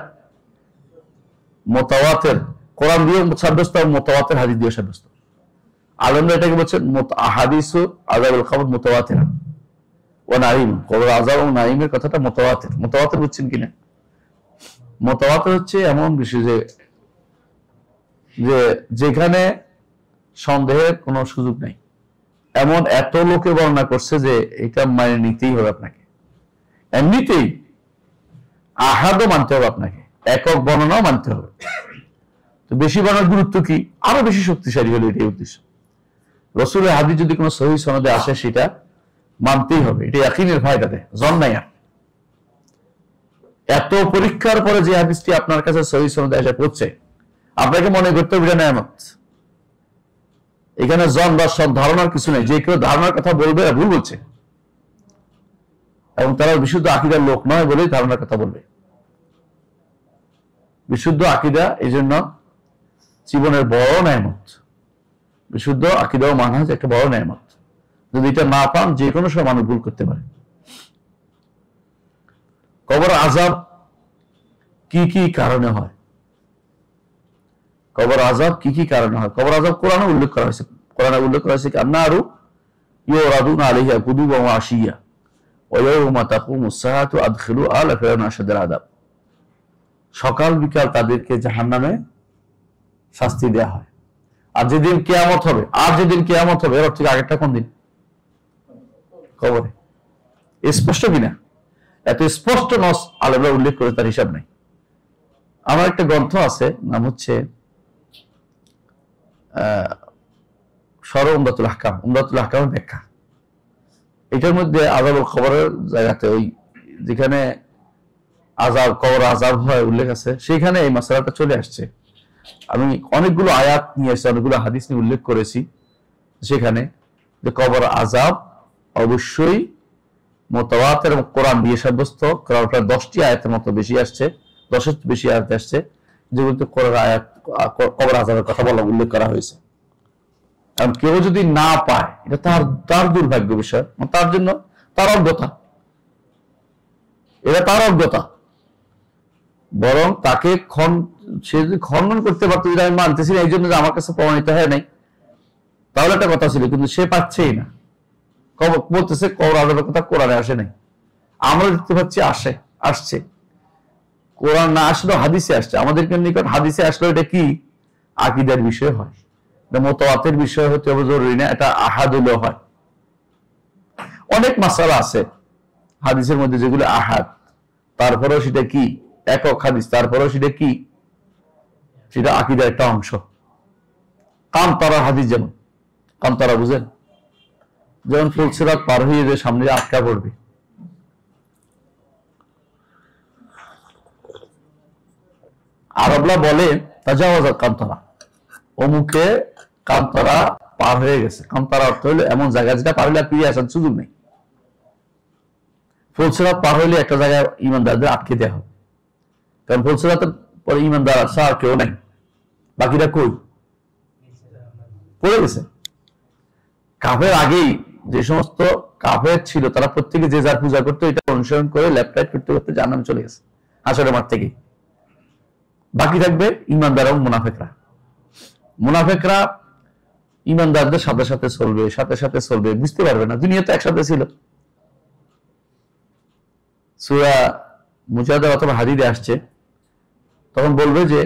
মুতাওয়াতির, কোরআন দিয়ে সাব্যস্ত, মুতাওয়াতির হাদিস দিয়ে সাব্যস্ত। আলেমরা এটাকে বলছেন আহাদিসু আযাবুল কবর মুতাওয়াতিরা ওয়া নাঈম। কবর আযাব এবং নাঈমের কথাটা মুতাওয়াতির। মুতাওয়াতির বুঝছেন কিনা? মুতাওয়াতির হচ্ছে এমন বিষয় যে যেখানে সন্দেহের কোনো সুযোগ নাই, এমন এত লোকে বর্ণনা করছে যে এটা মানে নিতেই হবে আপনাকে। এমনিতেই আহাদও মানতে হবে আপনাকে, একক বর্ণনাও মানতে হবে। তো বেশি বর্ণনার গুরুত্ব কি? আরো বেশি শক্তিশালী হলো, এটাই উদ্দেশ্য। রাসূলের হাদিস যদি কোনো সহিহ সনদে আসে সেটা মানতেই হবে, এটা ইয়াকিনের ফায়দা দেয়, জন নাই। এত পরীক্ষার পরে যে হাদিসটি আপনার কাছে সহিহ সনদে এসে পড়ছে, আপনাকে মনে করতে হবে এটা নেয়ামত। এখানে জন বা সব ধারণার কিছু নেই। যে কেউ ধারণার কথা বলবে ভুল বলছে, এবং তারা বিশুদ্ধ আকীদার লোক নয় বলেই ধারণার কথা বলবে। বিশুদ্ধ আকীদা এই জন্য জীবনের বড় নেয়ামত। বিশুদ্ধ আকীদা ও মানহাজ একটা বড় নেয়ামত। যদি এটা না পান, যে কোনো সময় মানুষ ভুল করতে পারে। কবর আযাব কি কি কারণে হয়? কবর আযাব কি কি কারণে হয়? কবর আযাব কোরআনে উল্লেখ করা হয়েছে। কোরআনে উল্লেখ করা হয়েছে আন্নারু ইউরাদুনা আলাইহা গুদুওয়া ওয়া আশিয়া ওয়া ইয়াওমা তাকুমুস সাআতু আদখিলু আলা ফিরআউনা আশাদাল আযাব। সকাল বিকাল তাদেরকে জাহান্নামে শাস্তি দেয়া হয়। আর যেদিন কিয়ামত হবে, এর থেকে আগেরটা কোন দিন? কবরে। স্পষ্ট কিনা? এত স্পষ্ট নস আলেমরা উল্লেখ করে তার হিসাব নাই। আমার একটা গ্রন্থ আছে, নাম হচ্ছে উমদাতুল আহকামের ব্যাখ্যা। এটার মধ্যে আযাবুল কবরের জায়গাতে, ওই যেখানে কবর আযাব হয় উল্লেখ আছে, সেখানে এই মাসআলাটা চলে আসছে। আমি অনেকগুলো আয়াত নিয়ে এসেছি, অনেকগুলো হাদিস নিয়ে উল্লেখ করেছি সেখানে, যে কবর আযাব অবশ্যই মুতাওয়াতির এবং কোরআন দিয়ে সাব্যস্ত। প্রায় 10টি আয়াতের মতো বেশি আসছে, 10-এর বেশি আয়াত আসছে যেগুলোতে কবর আযাবের কথা বলা উল্লেখ করা হয়েছে। কারণ কেউ যদি না পায়, এটা তার দুর্ভাগ্য বিষয়, তার জন্য তার অজ্ঞতা, এটা তার অজ্ঞতা। বরং তাকে সে যদি খণ্ডন করতে পারতো, যদি আমি মানতেছি না এই জন্য যে আমার কাছে প্রমাণিত হয় নাই, তাহলে একটা কথা ছিল। কিন্তু সে পাচ্ছেই না, বলতেছে কবর আযাবের কথা কোরআনে আসে নাই। আমরা দেখতে পাচ্ছি আসছে। কোরআন না আসলেও হাদিসে আসছে। আমাদের নিকট হাদিসে আসলেও এটা কি আকীদার বিষয় হয়, মুতাওয়াতির বিষয় হতে হবে জরুরি না, এটা আহাদ হলেও হয়। অনেক মাসালা আছে হাদিসের মধ্যে যেগুলো আহাদ, তারপরেও সেটা কি একক হাদিস, তারপরেও সেটা কি, সেটা আকীদার একটা অংশ। কামতারা হাদিস, যেমন কামতারা বুঝেন, যেমন ফুলসিরাত পার হয়ে যে সামনে আটকা পড়বে, আরবরা বলে তাজাওয়াজাত কামতারা, অমুকে কামতারা পার হয়ে গেছে। কামতারা অর্থ হলো এমন জায়গা যেটা পার হলে ফিরে আসার সুযোগ নেই। ফুলসিরাত পার হইলে একটা জায়গায় ইমানদারদের আটকে দেওয়া হবে, কারণ ফুলসিরাতের পরে ইমানদার আছে আর কেউ নাই, বাকিরা কই পড়ে গেছে। কাফের আগেই যে সমস্ত কাফের ছিল, তারা প্রত্যেকে যে যার পূজা করতো, এটা অনুসরণ করে লেফট করতে করতে জাহান্নামে চলে গেছে হাসরের মাঠ থেকে। বাকি থাকবে ইমানদার এবং মুনাফিকরা ইমানদারদের সাথে সাথে চলবে, বুঝতে পারবে না দুনিয়া তো একসাথে ছিল। সূরা মুজাদালা অথবা হাদীদে আসছে, তখন বলবে যে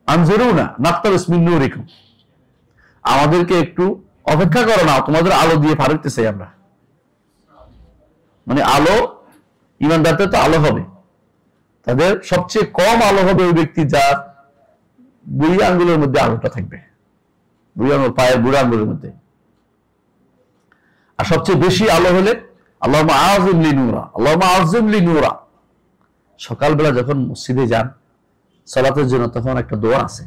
আনজিরুনা নাকতাবিস মিন নূরিকুম, আমাদেরকে একটু অপেক্ষা করো না, তোমাদের আলো দিয়ে পার হইতে চাই আমরা। মানে আলো, ইমানদারদের তো আলো হবে, তাদের সবচেয়ে কম আলো হবে ওই ব্যক্তি যার বুড়ি আঙ্গুলের মধ্যে আলোটা থাকবে, বুড়ি আঙ্গুল, পায়ের বুড়ি আঙ্গুলের মধ্যে। আর সবচেয়ে বেশি আলো হলে আল্লাহুম্মা আযিম লি নূরা, আল্লাহুম্মা আযিম লি নূরা। সকালবেলা যখন মসজিদে যান সালাতের জন্য, তখন একটা দোয়া আছে,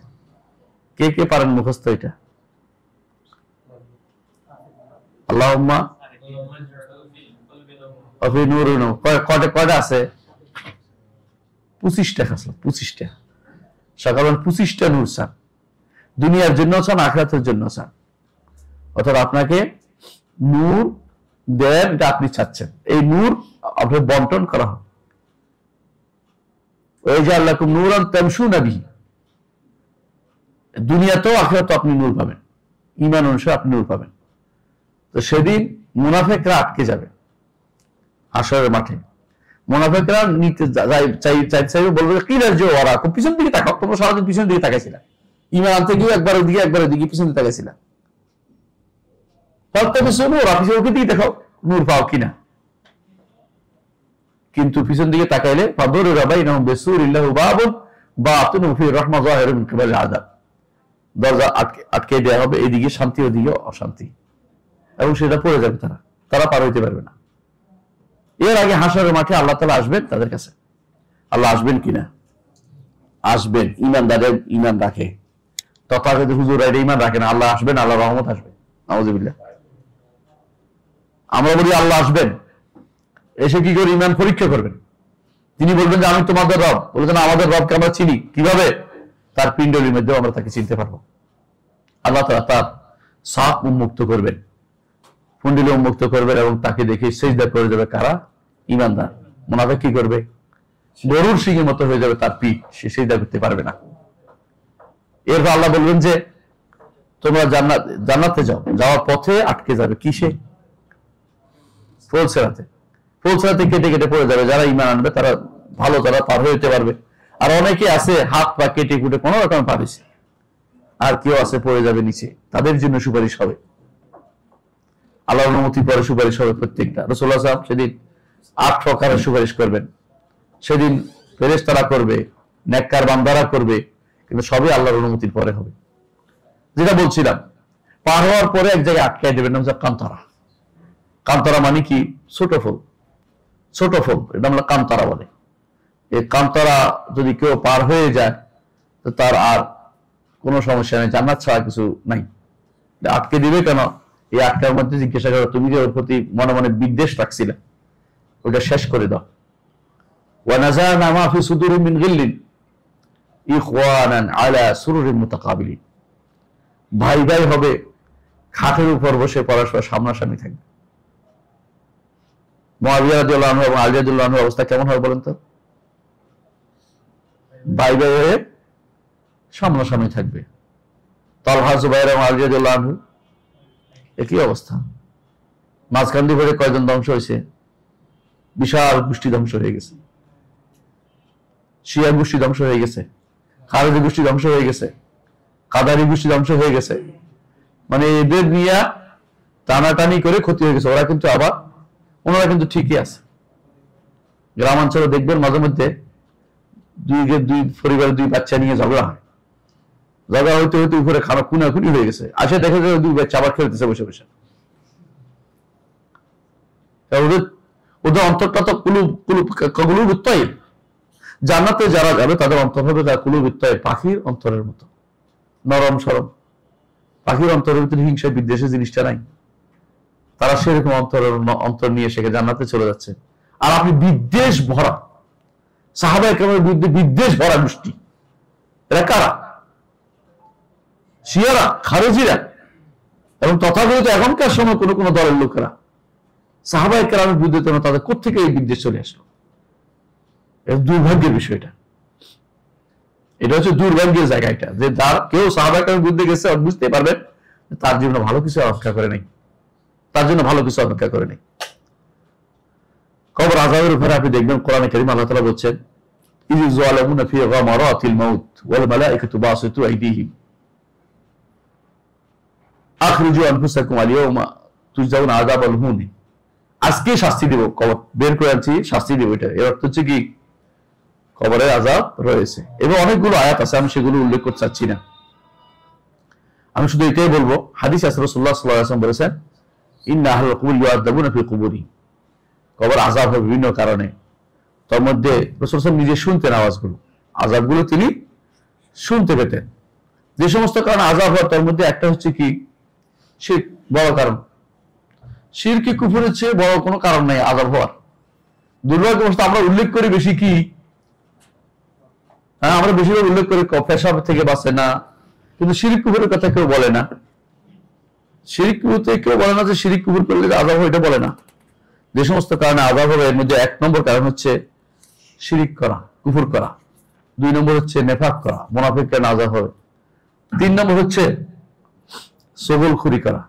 কে কে পারেন মুখস্থ এটা? আল্লাহুম্মা ফি নূরিন, কয়টা আছে? 25টা আছে, 25টা। সকালবেলা 25টা নূর চান, দুনিয়ার জন্য চান, আখিরাতের জন্য চান। অর্থাৎ আপনাকে নূর দেন, এটা আপনি চাচ্ছেন, এই নূর আপনার বন্টন করা হবে। ওই যে আল্লাহকুম নূরান তামশুনা বিহি, দুনিয়াতেও আখিরাতেও আপনি নূর পাবেন, ঈমান অনুসারে আপনি নূর পাবেন। তো সেদিন মুনাফিকরা আটকে যাবে হাশরের মাঠে। মুনাফিকরা নিতে চাইবে, বলবে কি রাজ্য ওরা, পিছন দিকে তাকাও, তোমরা সারাদিন পিছন দিকে তাকাইছিলা, ঈমান আনতে গিয়ে একবার ওইদিকে একবার ওইদিকে পিছন দিকে তাকাইছিলা, দিকে দেখাও নূর পাও কিনা। কিন্তু পিছন দিকে তাকাইলে দরজা আটকে দেওয়া হবে, এদিকে শান্তি ওদিকে অশান্তি, এবং সেটা পড়ে যাবে, তারা পার হইতে পারবে না। এর আগে হাশরের মাঠে আল্লাহ তাআলা আসবেন তাদের কাছে। আল্লাহ আসবেন কিনা? আসবেন, ঈমানদারের ঈমান রাখে। তথাকথিত হুজুররা এটা ঈমান রাখে না, আল্লাহ আসবেন, আল্লাহর রহমত আসবে, নাউযুবিল্লাহ। আমরা বলি আল্লাহ আসবেন, এসে কি করে ঈমান পরীক্ষা করবেন। তিনি বলবেন যে আমি তোমাদের রব, বলবেন আমাদের রবকে আমরা চিনি কিভাবে? তার পিণ্ডলীর মধ্যেও আমরা তাকে চিনতে পারবো। আল্লাহ তাআলা তার সাপ উন্মুক্ত করবেন, কুণ্ডলী উন্মুক্ত করবেন এবং তাকে দেখে সিজদা করে যাবে কারা? ঈমানদার। মুনাফিক কি করবে? গরুর শিংয়ের মতো হয়ে যাবে তার পিঠ, সে সিজদা করতে পারবে না। এরপর আল্লাহ বলবেন যে তোমরা জান্নাতে যাও, যাওয়ার পথে আটকে যাবে কিসে? ফুলসেরাতে। ফুলসেরাতে কেটে কেটে পড়ে যাবে। যারা ঈমান আনবে তারা ভালো, তারা পার হয়ে যেতে পারবে। আর অনেকে আছে হাত পা কেটে কুটে কোনো রকম পারিছে, আর কেউ আছে পড়ে যাবে নিচে, তাদের জন্য সুপারিশ হবে। আল্লাহর অনুমতি পরে সুপারিশ হবে প্রত্যেকটা। রাসূলুল্লাহ সাল্লাল্লাহু আলাইহি ওয়াসাল্লাম সেদিন 8 প্রকারের সুপারিশ করবেন। সেদিন ফেরেশতারা করবে, নেককার বান্দারা করবে, কিন্তু সবই আল্লাহর অনুমতির পরে হবে। যেটা বলছিলাম, পার হওয়ার পরে এক জায়গায় আটকায় দেবেন, নাম হচ্ছে কান্তরা। কান্তরা মানে কি? ছোট ফুল, ছোট ফুল, এটা আমরা কান্তরা বলে। এই কান্তরা যদি কেউ পার হয়ে যায় তো তার আর কোনো সমস্যা নেই, জান্নাত ছাড়া কিছু নাই। আটকে দিবে কেন? এই আটকার মধ্যে জিজ্ঞাসা করো তুমি যে ওর প্রতি মনে মনে বিদ্বেষ রাখছিলে, ওটা শেষ করে দাও। ওয়ানাযানা মা ফি সুদুরিহিম মিন গিল্লিন ইখওয়ানান আলা সুরুরিন মুতাকাবিলিন। ভাই ভাই হবে, খাটের উপর বসে পরস্পর সামনাসামনি থাকবে। মুআবিয়া রাদিয়াল্লাহু আনহু এবং আলী রাদিয়াল্লাহু আনহুর অবস্থা কেমন হবে বলেন তো? ভাই ভাই হয়ে সামনাসামনি থাকবে। তালহা জুবাইর এবং আলী রাদিয়াল্লাহু আনহু একই অবস্থা। মাঝখান দিয়ে কয়জন ধ্বংস হয়েছে? বিশাল গোষ্ঠী ধ্বংস হয়ে গেছে। শিয়া গোষ্ঠী ধ্বংস হয়ে গেছে, খারেজি গোষ্ঠী ধ্বংস হয়ে গেছে, কাদারি গোষ্ঠী ধ্বংস হয়ে গেছে। মানে এদের নিয়ে টানাটানি করে ক্ষতি হয়ে গেছে। ওরা কিন্তু আবার ওনারা কিন্তু ঠিকই আছে। গ্রামাঞ্চলে দেখবেন মাঝে মধ্যে দুই পরিবারের 2 বাচ্চা নিয়ে ঝগড়া হয়। ঝগড়া হইতে হইতে উপরে খানা খুনাখুনি হয়ে গেছে, আসে দেখা যায় 2 বাচ্চা আবার খেলতেছে বসে বসে। ওদের অন্তরটা তো কুলুব উত্তয়িব। জান্নাতে যারা যাবে তাদের অন্তর হবে তার কুলুব উত্তয়িব, পাখির অন্তরের মতো নরম সরম। পাখির অন্তরের ভিতরে হিংসা বিদ্বেষের জিনিসটা নাই। তারা সেরকম অন্তর নিয়ে সেখানে জান্নাতে চলে যাচ্ছে। আর আপনি বিদ্বেষ ভরা, সাহাবায়ে কেরামের বিরুদ্ধে বিদ্বেষ ভরা গোষ্ঠী, এরা কারা? শিয়ারা, খারেজিরা এবং তথাকথিত এখনকার সময় কোন কোন দলের লোকেরা। সাহাবায়ে কেরামের বিরুদ্ধে তাদের কোত্থেকে এই বিদ্বেষ চলে আসলো? দুর্ভাগ্যের বিষয়টা। এটা হচ্ছে দুর্ভাগ্যের জায়গা এটা, যে যার কেউ সাহাবায়ে কেরামের বিরুদ্ধে গেছে বুঝতে পারবেন তার জন্য ভালো কিছু অপেক্ষা করে নাই, তার জন্য ভালো কিছু অপেক্ষা করে নাই। কবর আযাবের উপরে আপনি দেখবেন কোরআনে কারীম আল্লাহ তাআলা বলছেন ইযু যালামুনা ফি গামারাতিল মাউত ওয়াল মালায়েকাতু বাসিতু আইদিহিম আখরিজু আনফুসাকুম আল ইয়াওমা তুজজাউনা আযাবাল হুন। আজকে শাস্তি দেব, কবর বের করে আনছি, শাস্তি দেব। এটা এর অর্থ হচ্ছে কি? কবরের আযাব রয়েছে। এবং অনেকগুলো আয়াত আছে, আমি সেগুলো উল্লেখ করতে চাচ্ছি না। আমি শুধু এটাই বলবো, হাদিস আছে রাসূলুল্লাহ সাল্লাল্লাহু আলাইহি ওয়াসাল্লাম বলেছেন ইন্না আহলাল কুবুর ইউআযাবুনা ফি কুবুরিহিম। কবর আযাব হবে বিভিন্ন কারণে। তার মধ্যে রাসূল সাল্লাল্লাহু নিজে শুনতেন আওয়াজগুলো, আযাবগুলো তিনি শুনতে পেতেন। যে সমস্ত কারণে আযাব হয় তার মধ্যে একটা হচ্ছে কি? শিরক, বড় কারণ। শিরকে কুফরের চেয়ে বড় কোনো কারণ নাই আযাব হওয়ার। দুর্ভাগ্যবশত আমরা উল্লেখ করি বেশি কি? হ্যাঁ, আমরা বেশিরভাগ উল্লেখ করি পেশাব থেকে বাঁচে না, কিন্তু শিরক কুফরের কথা কেউ বলে না। শিরক কুফরতে কেউ বলে না যে শিরক কুফর করলে আযাব হয়, এটা বলে না। যে সমস্ত কারণে আযাব হবে এর মধ্যে 1 নম্বর কারণ হচ্ছে শিরক করা, কুফর করা। 2 নম্বর হচ্ছে নেফাক করা, মুনাফিক কারণে আযাব হবে। 3 নম্বর হচ্ছে সগলখুরি করা,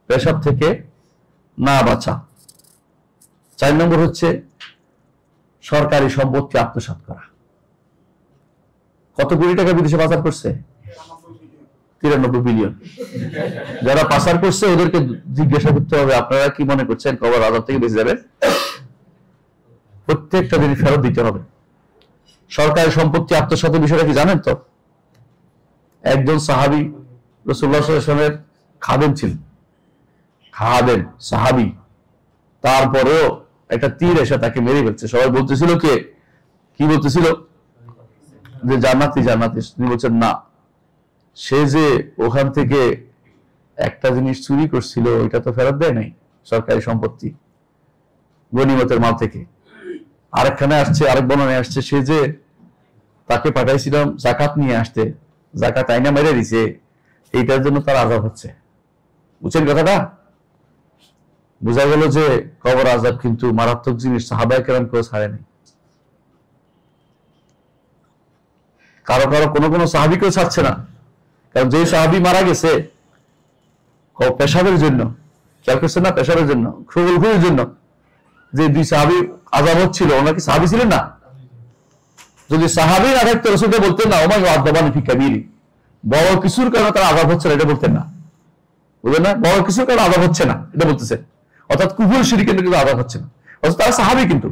পেশাব থেকে না বাঁচা। 4 নম্বর হচ্ছে সরকারি সম্পত্তি আত্মসাৎ করা। কত কোটি টাকা বিদেশে পাচার করছে? 93 বিলিয়ন। যারা পাচার করছে ওদেরকে জিজ্ঞাসা করতে হবে আপনারা কি মনে করছেন কবর আযাব থেকে বেঁচে যাবে? প্রত্যেকটা দিন ফেরত দিতে হবে। সরকারি সম্পত্তি আত্মসাতের বিষয়টা কি জানেন তো? একজন সাহাবী রাসূলুল্লাহ সাল্লাল্লাহু আলাইহি ওয়াসাল্লামের খাদেম ছিলেন, খাদেম সাহাবী। তারপরেও একটা তীর এসে তাকে মেরে ফেলছে। সবাই বলতেছিল কি বলতেছিল? যে জান্নাতি জান্নাতি। তিনি বলছেন না, সে যে ওখান থেকে একটা জিনিস চুরি করছিল ওইটা তো ফেরত দেয় নাই, সরকারি সম্পত্তি গনিমতের মাল থেকে। আরেকখানে আসছে, আরেক বর্ণনায় আসছে সে যে তাকে পাঠাইছিলাম যাকাত নিয়ে আসতে, জাকাত আইনা মেরে দিছে, এইটার জন্য তার আযাব হচ্ছে। বুঝছেন কথাটা? বোঝা গেল যে কবর আযাব কিন্তু মারাত্মক জিনিস, সাহাবায়ে কেরাম কেউ ছাড়ে নাই। কারো কারো কোনো সাহাবীকেও ছাড়ছে না। কারণ যে সাহাবী মারা গেছে পেশাবের জন্য, খেয়াল করছেন না, পেশাবের জন্য, খুবুলের জন্য, যে দুই সাহাবী আযাব হচ্ছিল, ওনারা কি সাহাবী ছিলেন না? যদি সাহাবী না থাকতো রাসূলকে বলতেন না ওমা আযাবানি ফি কাবীরি, বড় কিছুর কারণে তার আযাব হচ্ছে না, এটা বলতেন না। বুঝলেন না? বড় কিছুর কারণে আযাব হচ্ছে না এটা বলতেছে, অর্থাৎ কুফর শিরকের কিন্তু আযাব হচ্ছে না, অর্থাৎ তারা সাহাবী। কিন্তু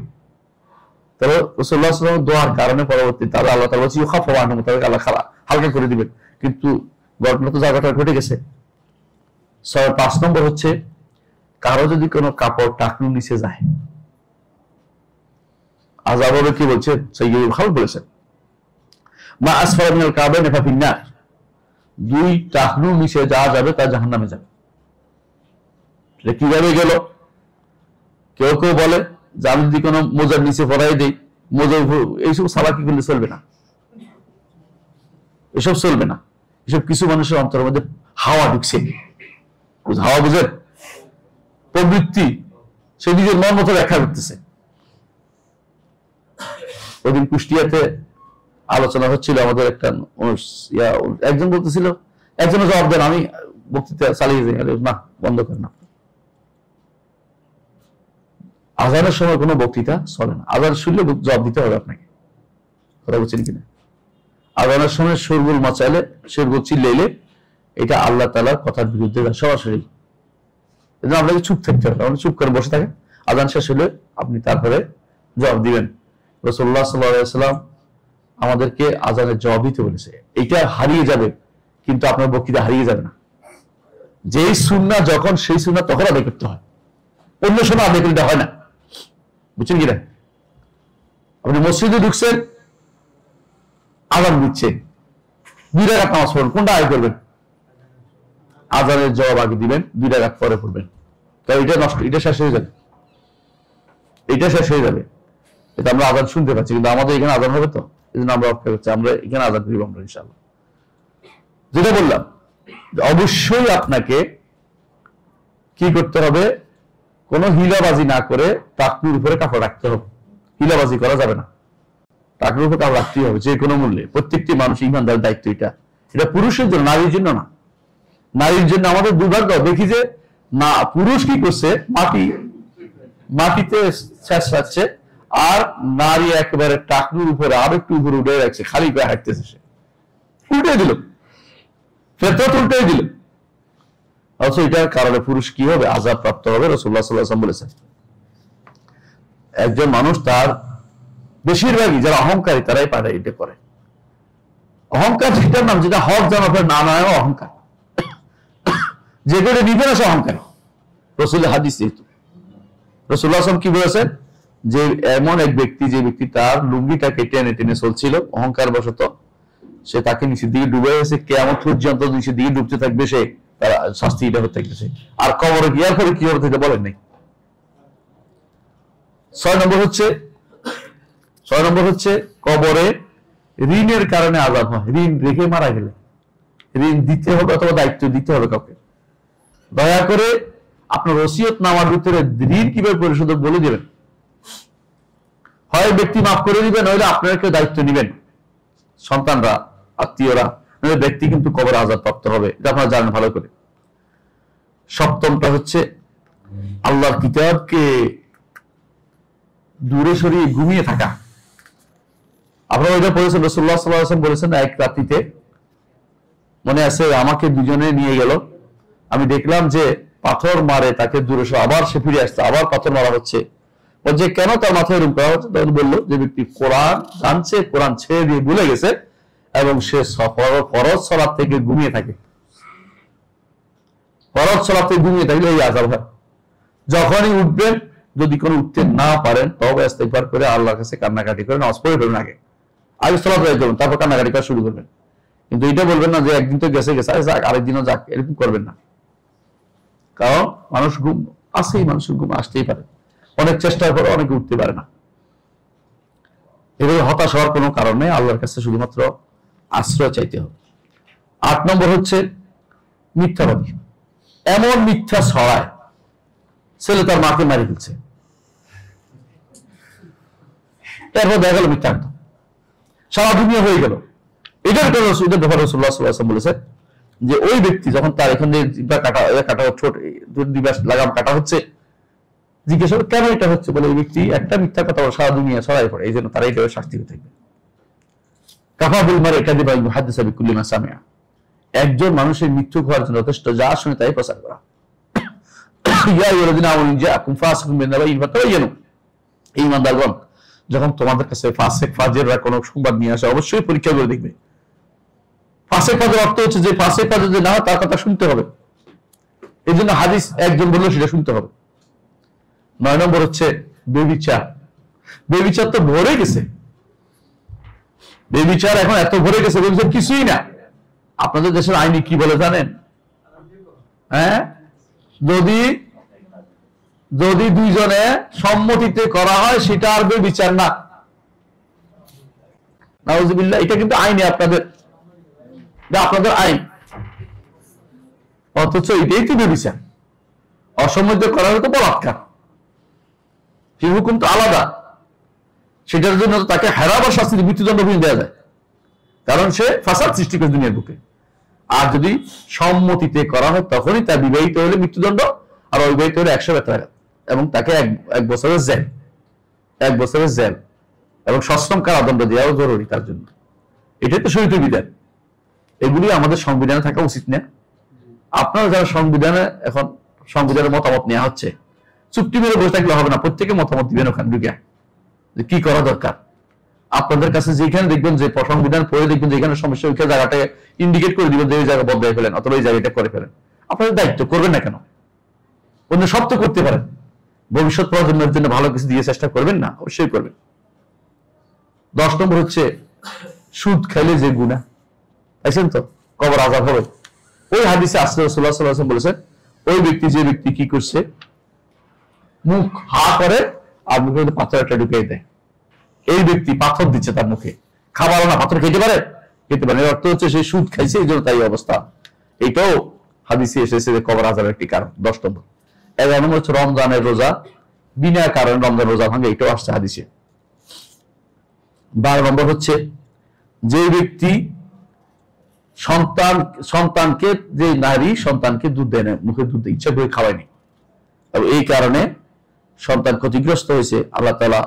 তবে রাসূলুল্লাহ সাল্লাল্লাহু আলাইহি ওয়াসাল্লাম দোয়ার কারণে পরবর্তীতে আল্লাহ তাআলা বলেছে ইউখাফফু আনহুম, তাদেরকে আল্লাহ হালকা করে দিবেন। কিন্তু ঘটনা তো জায়গাটা ঘটে গেছে। 5 নম্বর হচ্ছে কারো যদি কোনো কাপড় টাকনুর নিচে যায় আযাব হবে। কি বলছে সাইয়্যিদুল খালক বলেছেন, মা আসফালা মিনাল কাবাইনি ফা ফিন্নার, দুই টাকনুর নিচে যা যাবে তা জাহান্নামে যাবে। এটা কিভাবে গেল? কেউ কেউ বলে যে আমি যদি কোনো মোজার নিচে পরাই দেই, মোজার এইসব সালাকি করলে চলবে না, এসব চলবে না। এসব কিছু মানুষের অন্তরের মধ্যে হাওয়া ঢুকছে, হাওয়া বুঝেন, প্রবৃত্তি, সে নিজের মন মতো ব্যাখ্যা করতেছে। ওদিন কুষ্টিয়াতে আলোচনা হচ্ছিল, আমাদের একটা একজন বলতেছিল, একজন জবাব দেন, আমি বক্তৃতা চালিয়ে যাই, না বন্ধ করেন না। আজানের সময় কোনো বক্তৃতা চলে না, আজান শুনলে জবাব দিতে হবে আপনাকে, কথা বলছেন কিনা? আজানের সময় শোরগোল মাচাইলে, শোরগোল চিল্লাইলে এটা আল্লাহ তাআলার কথার বিরুদ্ধে সরাসরি। আপনাকে চুপ থাকতে হবে, আপনি চুপ করে বসে থাকেন, আজান শেষ হলে আপনি তারপরে জবাব দিবেন। রাসূলুল্লাহ সাল্লাল্লাহু আলাইহি ওয়াসাল্লাম আমাদেরকে আজানের জবাব দিতে বলেছে। এটা হারিয়ে যাবে, কিন্তু আপনার বক্তৃতা হারিয়ে যাবে না। যেই সুন্নাহ যখন, সেই সুন্নাহ তখন আদায় করতে হয়, অন্য সময় আদায় করতে হয় না। বুঝছেন কিনা? আপনি মসজিদে ঢুকছেন, আজান দিচ্ছে, 2 রাকাত নামাজ পড়বেন, কোনটা আগে করবেন? আজানের জবাব আগে দিবেন, 2 রাকাত পরে পড়বেন। কারণ এটা নষ্ট, এটা শেষ হয়ে যাবে, এটা শেষ হয়ে যাবে। এটা আমরা আজান শুনতে পাচ্ছি, কিন্তু আমাদের এখানে আজান হবে তো, এই জন্য আমরা অপেক্ষা করছি, আমরা এখানে আজান দিব আমরা ইনশাআল্লাহ। যেটা বললাম, অবশ্যই আপনাকে কি করতে হবে? কোনো হিলাবাজি না করে টাকনুর উপরে কাপড় রাখতে হবে। হিলাবাজি করা যাবে না, টাকনুর উপরে কাপড় রাখতেই হবে যে কোনো মূল্যে। প্রত্যেকটি মানুষ ইমানদার দায়িত্ব এটা, এটা পুরুষের জন্য, নারীর জন্য না। নারীর জন্য আমাদের দুর্ভাগ্য, দেখি যে না পুরুষ কি করছে, মাটিতে শেষ রাখছে, আর নারী একেবারে টাকনুর উপরে আর একটু উপরে উঠে রাখছে, খালি পায়ে হাঁটতেছে, সে উল্টে দিল, ফেতরাত উল্টে দিল। অথচ এটার কারণে পুরুষ কি হবে? আযাব প্রাপ্ত হবে। রাসূলুল্লাহ সাল্লাল্লাহু আলাইহি ওয়াসাল্লাম বলেছেন, একজন মানুষ তার বেশিরভাগই যারা অহংকারী তারাই পারে এটা করে। অহংকার সেটার নাম, যেটা হক জানা পরে না নয় অহংকার, যে করে নিবে না সে অহংকারী। রাসূলের হাদিস যেহেতু রাসূলুল্লাহ সাল্লাল্লাহু আলাইহি ওয়াসাল্লাম কি বলেছেন, যে এমন এক ব্যক্তি, যে ব্যক্তি তার লুঙ্গিটাকে টেনে টেনে চলছিল অহংকার বশত, সে তাকে নিচের দিকে ডুবে গেছে, কিয়ামত পর্যন্ত নিচের দিকে ডুবতে থাকবে, সে তার শাস্তি এটা হতে থাকতেছে। আর কবরে গিয়ার পরে কি হবে সেটা বলেন নাই। 6 নম্বর হচ্ছে কবরে ঋণের কারণে আযাব হয়। ঋণ রেখে মারা গেলে ঋণ দিতে হবে, অথবা দায়িত্ব দিতে হবে কাউকে। দয়া করে আপনার ওসিয়ত নামার ভিতরে ঋণ কিভাবে পরিশোধ বলে দেবেন। হয় ব্যক্তি মাফ করে দিবেন, নইলে আপনারা কেউ দায়িত্ব নিবেন, সন্তানরা, আত্মীয়রা, নইলে ব্যক্তি কিন্তু কবরে আযাব প্রাপ্ত হবে, এটা আপনারা জানেন ভালো করে। 7টা হচ্ছে আল্লাহর কিতাবকে দূরে সরিয়ে ঘুমিয়ে থাকা। আপনারা ওইটা পড়েছেন, রাসূলুল্লাহ সাল্লাল্লাহু আলাইহি ওয়াসাল্লাম বলেছেন, এক রাত্রিতে মনে আছে আমাকে দুজনে নিয়ে গেল, আমি দেখলাম যে পাথর মারে তাকে দূরে সরে, আবার সে ফিরে আসছে, আবার পাথর মারা হচ্ছে। বলছে কেন তার মাথায় এরকম করা হচ্ছে? তখন বললো যে ব্যক্তি কোরআন জানছে, কোরআন ছেড়ে দিয়ে ভুলে গেছে, এবং সে ফরজ সালাত থেকে ঘুমিয়ে থাকে। ফরজ সালাত থেকে ঘুমিয়ে থাকলে এই আযাব হয়। যখনই উঠবেন, যদি কোনো উঠতে না পারেন, তবে ইস্তেগফার করে আল্লাহর কাছে কান্নাকাটি করে নামাজ পড়ে ফেলবেন, আগে সালাত আদায় করবেন, তারপর কান্নাকাটি করা শুরু করবেন। কিন্তু এটা বলবেন না যে একদিন তো গেছে যাক, আরেকদিনও যাক, এরকম করবেন না। কারণ মানুষ ঘুম আসেই, মানুষের ঘুম আসতেই পারে, অনেক চেষ্টার পরে অনেকে উঠতে পারে না। এভাবে হতাশ হওয়ার কোনো কারণ নেই, আল্লাহর কাছে শুধুমাত্র আশ্রয় চাইতে হবে। 8 নম্বর হচ্ছে মিথ্যাবাদী। এমন মিথ্যা ছড়ায়, ছেলে তার মাকে মারি ফেলছে, এরপর দেখা গেল মিথ্যা একদম সারা দুনিয়া হয়ে গেল। এটার ব্যাপারে রাসূলুল্লাহ সাল্লাল্লাহু আলাইহি ওয়াসাল্লাম বলেছে যে ওই ব্যক্তি যখন তার এখানে কাটা ছোট লাগাম কাটা হচ্ছে, জিজ্ঞেস করে কেন এটা হচ্ছে, বলে এই ব্যক্তি একটা মিথ্যা কথা সারা দুনিয়া ছড়াই পড়ে, এই জন্য তারা এইভাবে শাস্তি হয়ে থাকবে। কাফা বিল মারই কাযিবা ইউহাদ্দিসু বিকুল্লি মা সামিআ। একজন মানুষের মৃত্যু হওয়ার জন্য যথেষ্ট, যা শুনে তাই প্রচার করা। ইয়া আইয়ুহাল্লাযীনা আমানু জাআকুম ফাসিকুম বিনাবাইয়িন ফাতাবায়ানু। ঈমানদারগণ, যখন তোমাদের কাছে ফাসিক ফাজেররা কোনো সংবাদ নিয়ে আসে, অবশ্যই পরীক্ষা করে দেখবে। ফাসিক ফাজের অর্থ হচ্ছে যে ফাসিক ফাজের যে না হয় তার কথা শুনতে হবে, এই জন্য হাদিস একজন বললো সেটা শুনতে হবে। 9 নম্বর হচ্ছে বেবিচার। বেবিচার তো ভরে গেছে, বেবিচার এখন এত ভরে গেছে, বেবিচার কিছুই না। আপনাদের দেশের আইনি কি বলে জানেন? হ্যাঁ, যদি দুইজনে সম্মতিতে করা হয় সেটা আর বেবিচার না। নাউজুবিল্লাহ, এটা কিন্তু আইনে আপনাদের আইন, অথচ এটাই তো বেবিচার। অসম্মত করা হলে তো বলাৎকার, সেই হুকুম তো আলাদা। সেটার জন্য তাকে হারাবার শাস্তি মৃত্যুদণ্ড দেওয়া যায়, কারণ সে ফাসাদ সৃষ্টি করে দুনিয়ার বুকে। আর যদি সম্মতিতে করা হয় তখনই তার বিবাহিত হলে মৃত্যুদণ্ড, আর অবিবাহিত হলে 100 বেত্রাঘাত, এবং তাকে এক বছরের জেল এবং সশ্রম কারাদণ্ড দেওয়াও জরুরি তার জন্য। এটাই তো শরীয়তের বিধান। এগুলি আমাদের সংবিধানে থাকা উচিত না। আপনারা যারা এখন সংবিধানের মতামত নেওয়া হচ্ছে, চুক্তি মেরে বসে থাকলে হবে না, প্রত্যেকে মতামত দিবেন ওখানে ঢুকে যে কি করা দরকার। আপনাদের কাছে যেখানে দেখবেন যে সংবিধান পড়ে দেখবেন যেখানে সমস্যা, ওইখানে জায়গাটা ইন্ডিকেট করে দিবেন যে ওই জায়গা বদলাই ফেলেন অথবা ওই জায়গাটা করে ফেলেন। আপনাদের দায়িত্ব, করবেন না কেন? অন্য সব তো করতে পারেন, ভবিষ্যৎ প্রজন্মের জন্য ভালো কিছু দিয়ে চেষ্টা করবেন না, অবশ্যই করবেন। 10 নম্বর হচ্ছে সুদ খাইলে যে গুনাহ, পাইছেন তো, কবর আযাব হবে। ওই হাদিসে আসলে রাসূলুল্লাহ সাল্লাল্লাহু আলাইহি ওয়াসাল্লাম বলেছেন, ওই যে ব্যক্তি কি করছে, মুখ হা করে আর মুখের মধ্যে পাথর একটা ঢুকিয়ে দেয়, এই ব্যক্তি পাথর দিচ্ছে তার মুখে। খাবার না, পাথর খেতে পারে? এর অর্থ হচ্ছে সে সুদ খাইছে, এই জন্য তাই অবস্থা। এটাও হাদিসে এসেছে যে কবর আযাবের একটি কারণ। 10 নম্বর। 11 নম্বর হচ্ছে রমজানের রোজা, বিনা কারণে রমজান রোজা ভাঙে, এটাও আসছে হাদিসে। 12 নম্বর হচ্ছে যে ব্যক্তি সন্তানকে, যে নারী সন্তানকে দুধ দেয় না, মুখে দুধ ইচ্ছা করে খাওয়ায়নি, এই কারণে সন্তান ক্ষতিগ্রস্ত হয়েছে, আল্লাহ তাআলা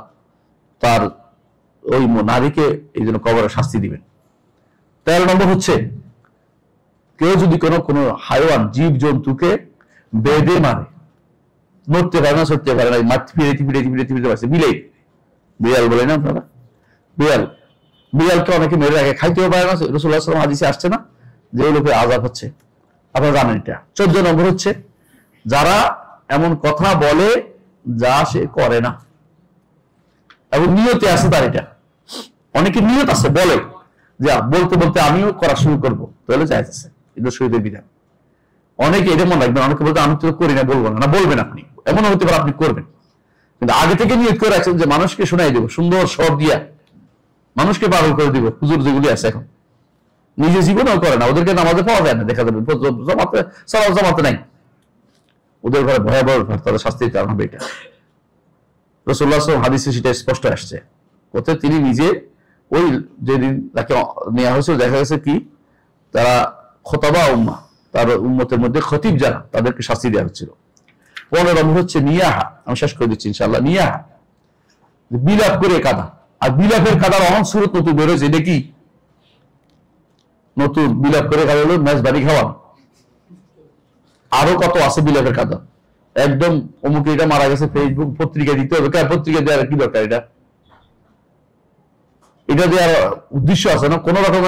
তার ওই নারীকে এই জন্য কবরের শাস্তি দিবেন। 13 নম্বর হচ্ছে কেউ যদি কোনো হাইওয়ান, জীব জন্তুকে বেঁধে মারে, নড়তে পারে না, সরতে পারে না, ফিরে পারছে, বিড়াল বলে না আপনারা, বিড়ালকে অনেকে মেরে রাখে, খাইতেও পারে না। রাসূলুল্লাহ সাল্লাল্লাহু আলাইহি ওয়াসাল্লাম হাদিসে আসছে না যে ওই লোকের আযাব হচ্ছে, আপনারা জানেন এটা। 14 নম্বর হচ্ছে যারা এমন কথা বলে যা সে করে না এবং নিয়তে আছে তার, এটা অনেকে নিয়ত আছে, বলে যে বলতে বলতে আমিও করা শুরু করবো, তাহলে জায়েজ আছে, এটা শরীয়তের বিধান। অনেকে এটা মনে রাখবেন, অনেকে বলতে আমি তো করি না, বলবো না, বলবেন আপনি, এমন হতে পারে আপনি করবেন, কিন্তু আগে থেকে নিয়ত করে রাখছেন যে মানুষকে শোনাই দেবো, সুন্দর স্বর দিয়া মানুষকে পাগল করে দিব। হুজুর যেগুলি আছে এখন নিজে জীবনেও করে না, ওদেরকে নামাজে পাওয়া যায় না, দেখা যাবে জমাতে নাই, ওদের ঘরে ভয়াবহ, তাদের শাস্তির কারণ হবে এটা। রাসূলুল্লাহ সাল্লাল্লাহু আলাইহি ওয়াসাল্লাম হাদিসে সেটা স্পষ্ট আসছে, ওতে তিনি নিজে ওই যেদিন তাকে নেওয়া হয়েছিল, দেখা গেছে কি তারা খোতাবা উম্মাহ, তার উম্মতের মধ্যে খতিব যারা, তাদেরকে শাস্তি দেওয়া হচ্ছিল। 15 নম্বর হচ্ছে নিয়াহা, আমি শেষ করে দিচ্ছি ইনশাআল্লাহ। নিয়াহা, বিলাপ করে কাঁদা, আর বিলাপের কাঁদার অনেক সুরত নতুন বেরোয়েছে, এটা কি নতুন? বিলাপ করে কাঁদা হলো মেজবানি খাওয়া, আরো কত আছে বিলাপের কাঁদা, একদম অমুক এটা মারা গেছে ফেসবুক পত্রিকা দিতে হবে, পত্রিকা দেওয়ার কি দরকার? এটা দেওয়ার উদ্দেশ্য আছে না? কোন রকম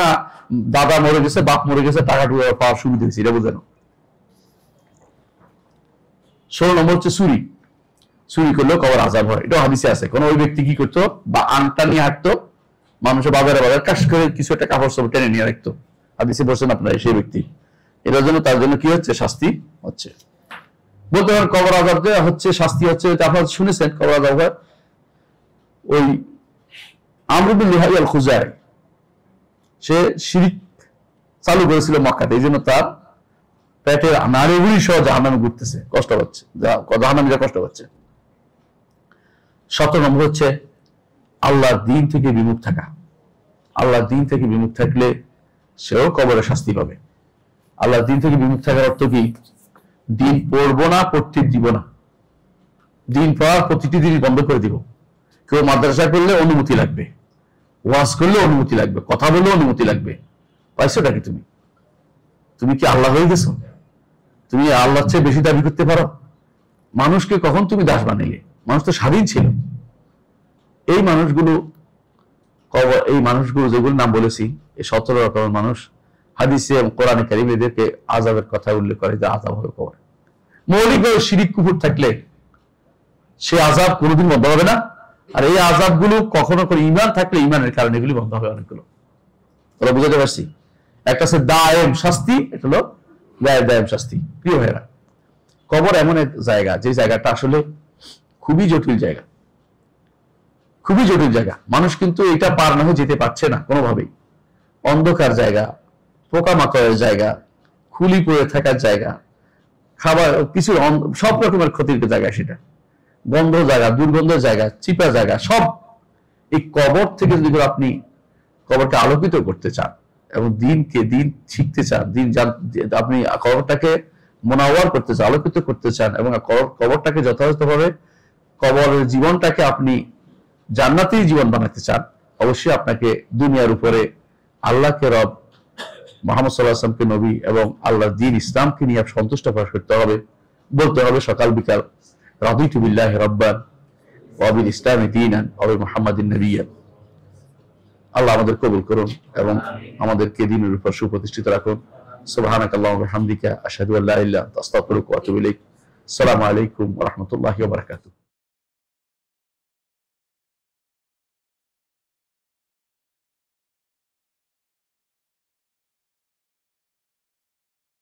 দাদা মরে গেছে, বাপ মরে গেছে, টাকা টুকা পাওয়ার সুবিধা হয়েছে, এটা বোঝানো। 16 নম্বর হচ্ছে চুরি করলেও কবর আযাব হয়, এটা হাদিসে আছে। কোন ওই ব্যক্তি কি করতো, বা আংটা নিয়ে হাঁটতো, মানুষের বাজারে কাশ করে কিছু একটা কাপড় সব টেনে নিয়ে রাখতো, হাদিসে বলছেন আপনারা, সেই ব্যক্তি, এটার জন্য তার জন্য কি হচ্ছে, শাস্তি হচ্ছে। বলতে পারেন কবর আযাব হচ্ছে, শাস্তি হচ্ছে, আপনারা শুনেছেন কবর আযাব হয়। ওই আমর ইবনে লুহাই আল খুজাই, সে শিরক চালু করেছিল মক্কাতে, এই জন্য তার পেটের নাড়িগুলি সহ জাহান্নামে ঘুরতেছে, কষ্ট পাচ্ছে, জাহান্নামীরা কষ্ট পাচ্ছে। 17 নম্বর হচ্ছে আল্লাহর দিন থেকে বিমুখ থাকা। আল্লাহর দিন থেকে বিমুখ থাকলে সেও কবরে শাস্তি পাবে। আল্লাহর দিন থেকে বিমুখ থাকার অর্থ কি? দিন পড়বো না, পড়তে দিব না, দিন পড়ার প্রতিটি দিন বন্ধ করে দিব। কেউ মাদ্রাসা করলে অনুমতি লাগবে, ওয়াজ করলে অনুমতি লাগবে, কথা বললে অনুমতি লাগবে। পাইছোটা কি তুমি? তুমি কি আল্লাহ হয়ে গেছো? তুমি আল্লাহর চেয়ে বেশি দাবি করতে পারো? মানুষকে কখন তুমি দাস বানাইলে? মানুষ তো স্বাধীন ছিল। এই মানুষগুলো যেগুলো নাম বলেছি, এই 17 রকমের মানুষ হাদিসে কোরআনে কারীম এদেরকে আযাবের কথা উল্লেখ করে, যে আযাব হবে কবরে। মৌলিকভাবে শিরিক কুফর থাকলে সে আযাব কোনোদিন বন্ধ হবে না। আর এই আযাবগুলো কখনো করে ঈমান থাকলে ঈমানের কারণে এগুলি বন্ধ হবে অনেকগুলো। ওরা বুঝাতে পারছি? একটা হচ্ছে দায়েম শাস্তি, এটা হলো দায়েম শাস্তি। প্রিয় ভাইরা, কবর এমন এক জায়গা, যে জায়গাটা আসলে খুবই জটিল জায়গা, খুবই জটিল জায়গা। মানুষ কিন্তু এটা পার না হয়ে যেতে পারছে না কোনোভাবেই। অন্ধকার জায়গা, পোকামাকড়ের জায়গা, খুলি পড়ে থাকার জায়গা, খাবার কিছু সব রকমের ক্ষতির জায়গা, সেটা গন্ধ জায়গা, দুর্গন্ধের জায়গা, চিপা জায়গা, সব। এই কবর থেকে যদি আপনি কবরকে আলোকিত করতে চান এবং দিন শিখতে চান, আপনি কবরটাকে মোনাওয়ার করতে চান, আলোকিত করতে চান, এবং কবরটাকে যথাযথভাবে কবরের জীবনটাকে আপনি জান্নাতি জীবন বানাতে চান, অবশ্যই আপনাকে দুনিয়ার উপরে আল্লাহকে রব, মুহাম্মদ সাল্লাল্লাহু আলাইহি ওয়াসাল্লামকে নবী এবং আল্লাহর দ্বীন ইসলামকে নিয়ে সন্তুষ্ট প্রকাশ করতে হবে। বলতে হবে সকাল বিকাল, রাদিতু বিল্লাহি রাব্বান ওয়া বিল ইসলামি দীনান ওয়া বি মুহাম্মাদিন নাবিয়্যান। আল্লাহ আমাদের কবুল করুন এবং আমাদেরকে দ্বীনের উপর সুপ্রতিষ্ঠিত রাখুন। সুবহানাকাল্লাহু ওয়া বিহামদিকা আশহাদু আল্লা ইলাহা ইল্লা আনতা আস্তাগফিরুকা ওয়া আতুবু ইলাইক। আসসালামু আলাইকুম ওয়া রাহমাতুল্লাহি ওয়া বারাকাতুহু।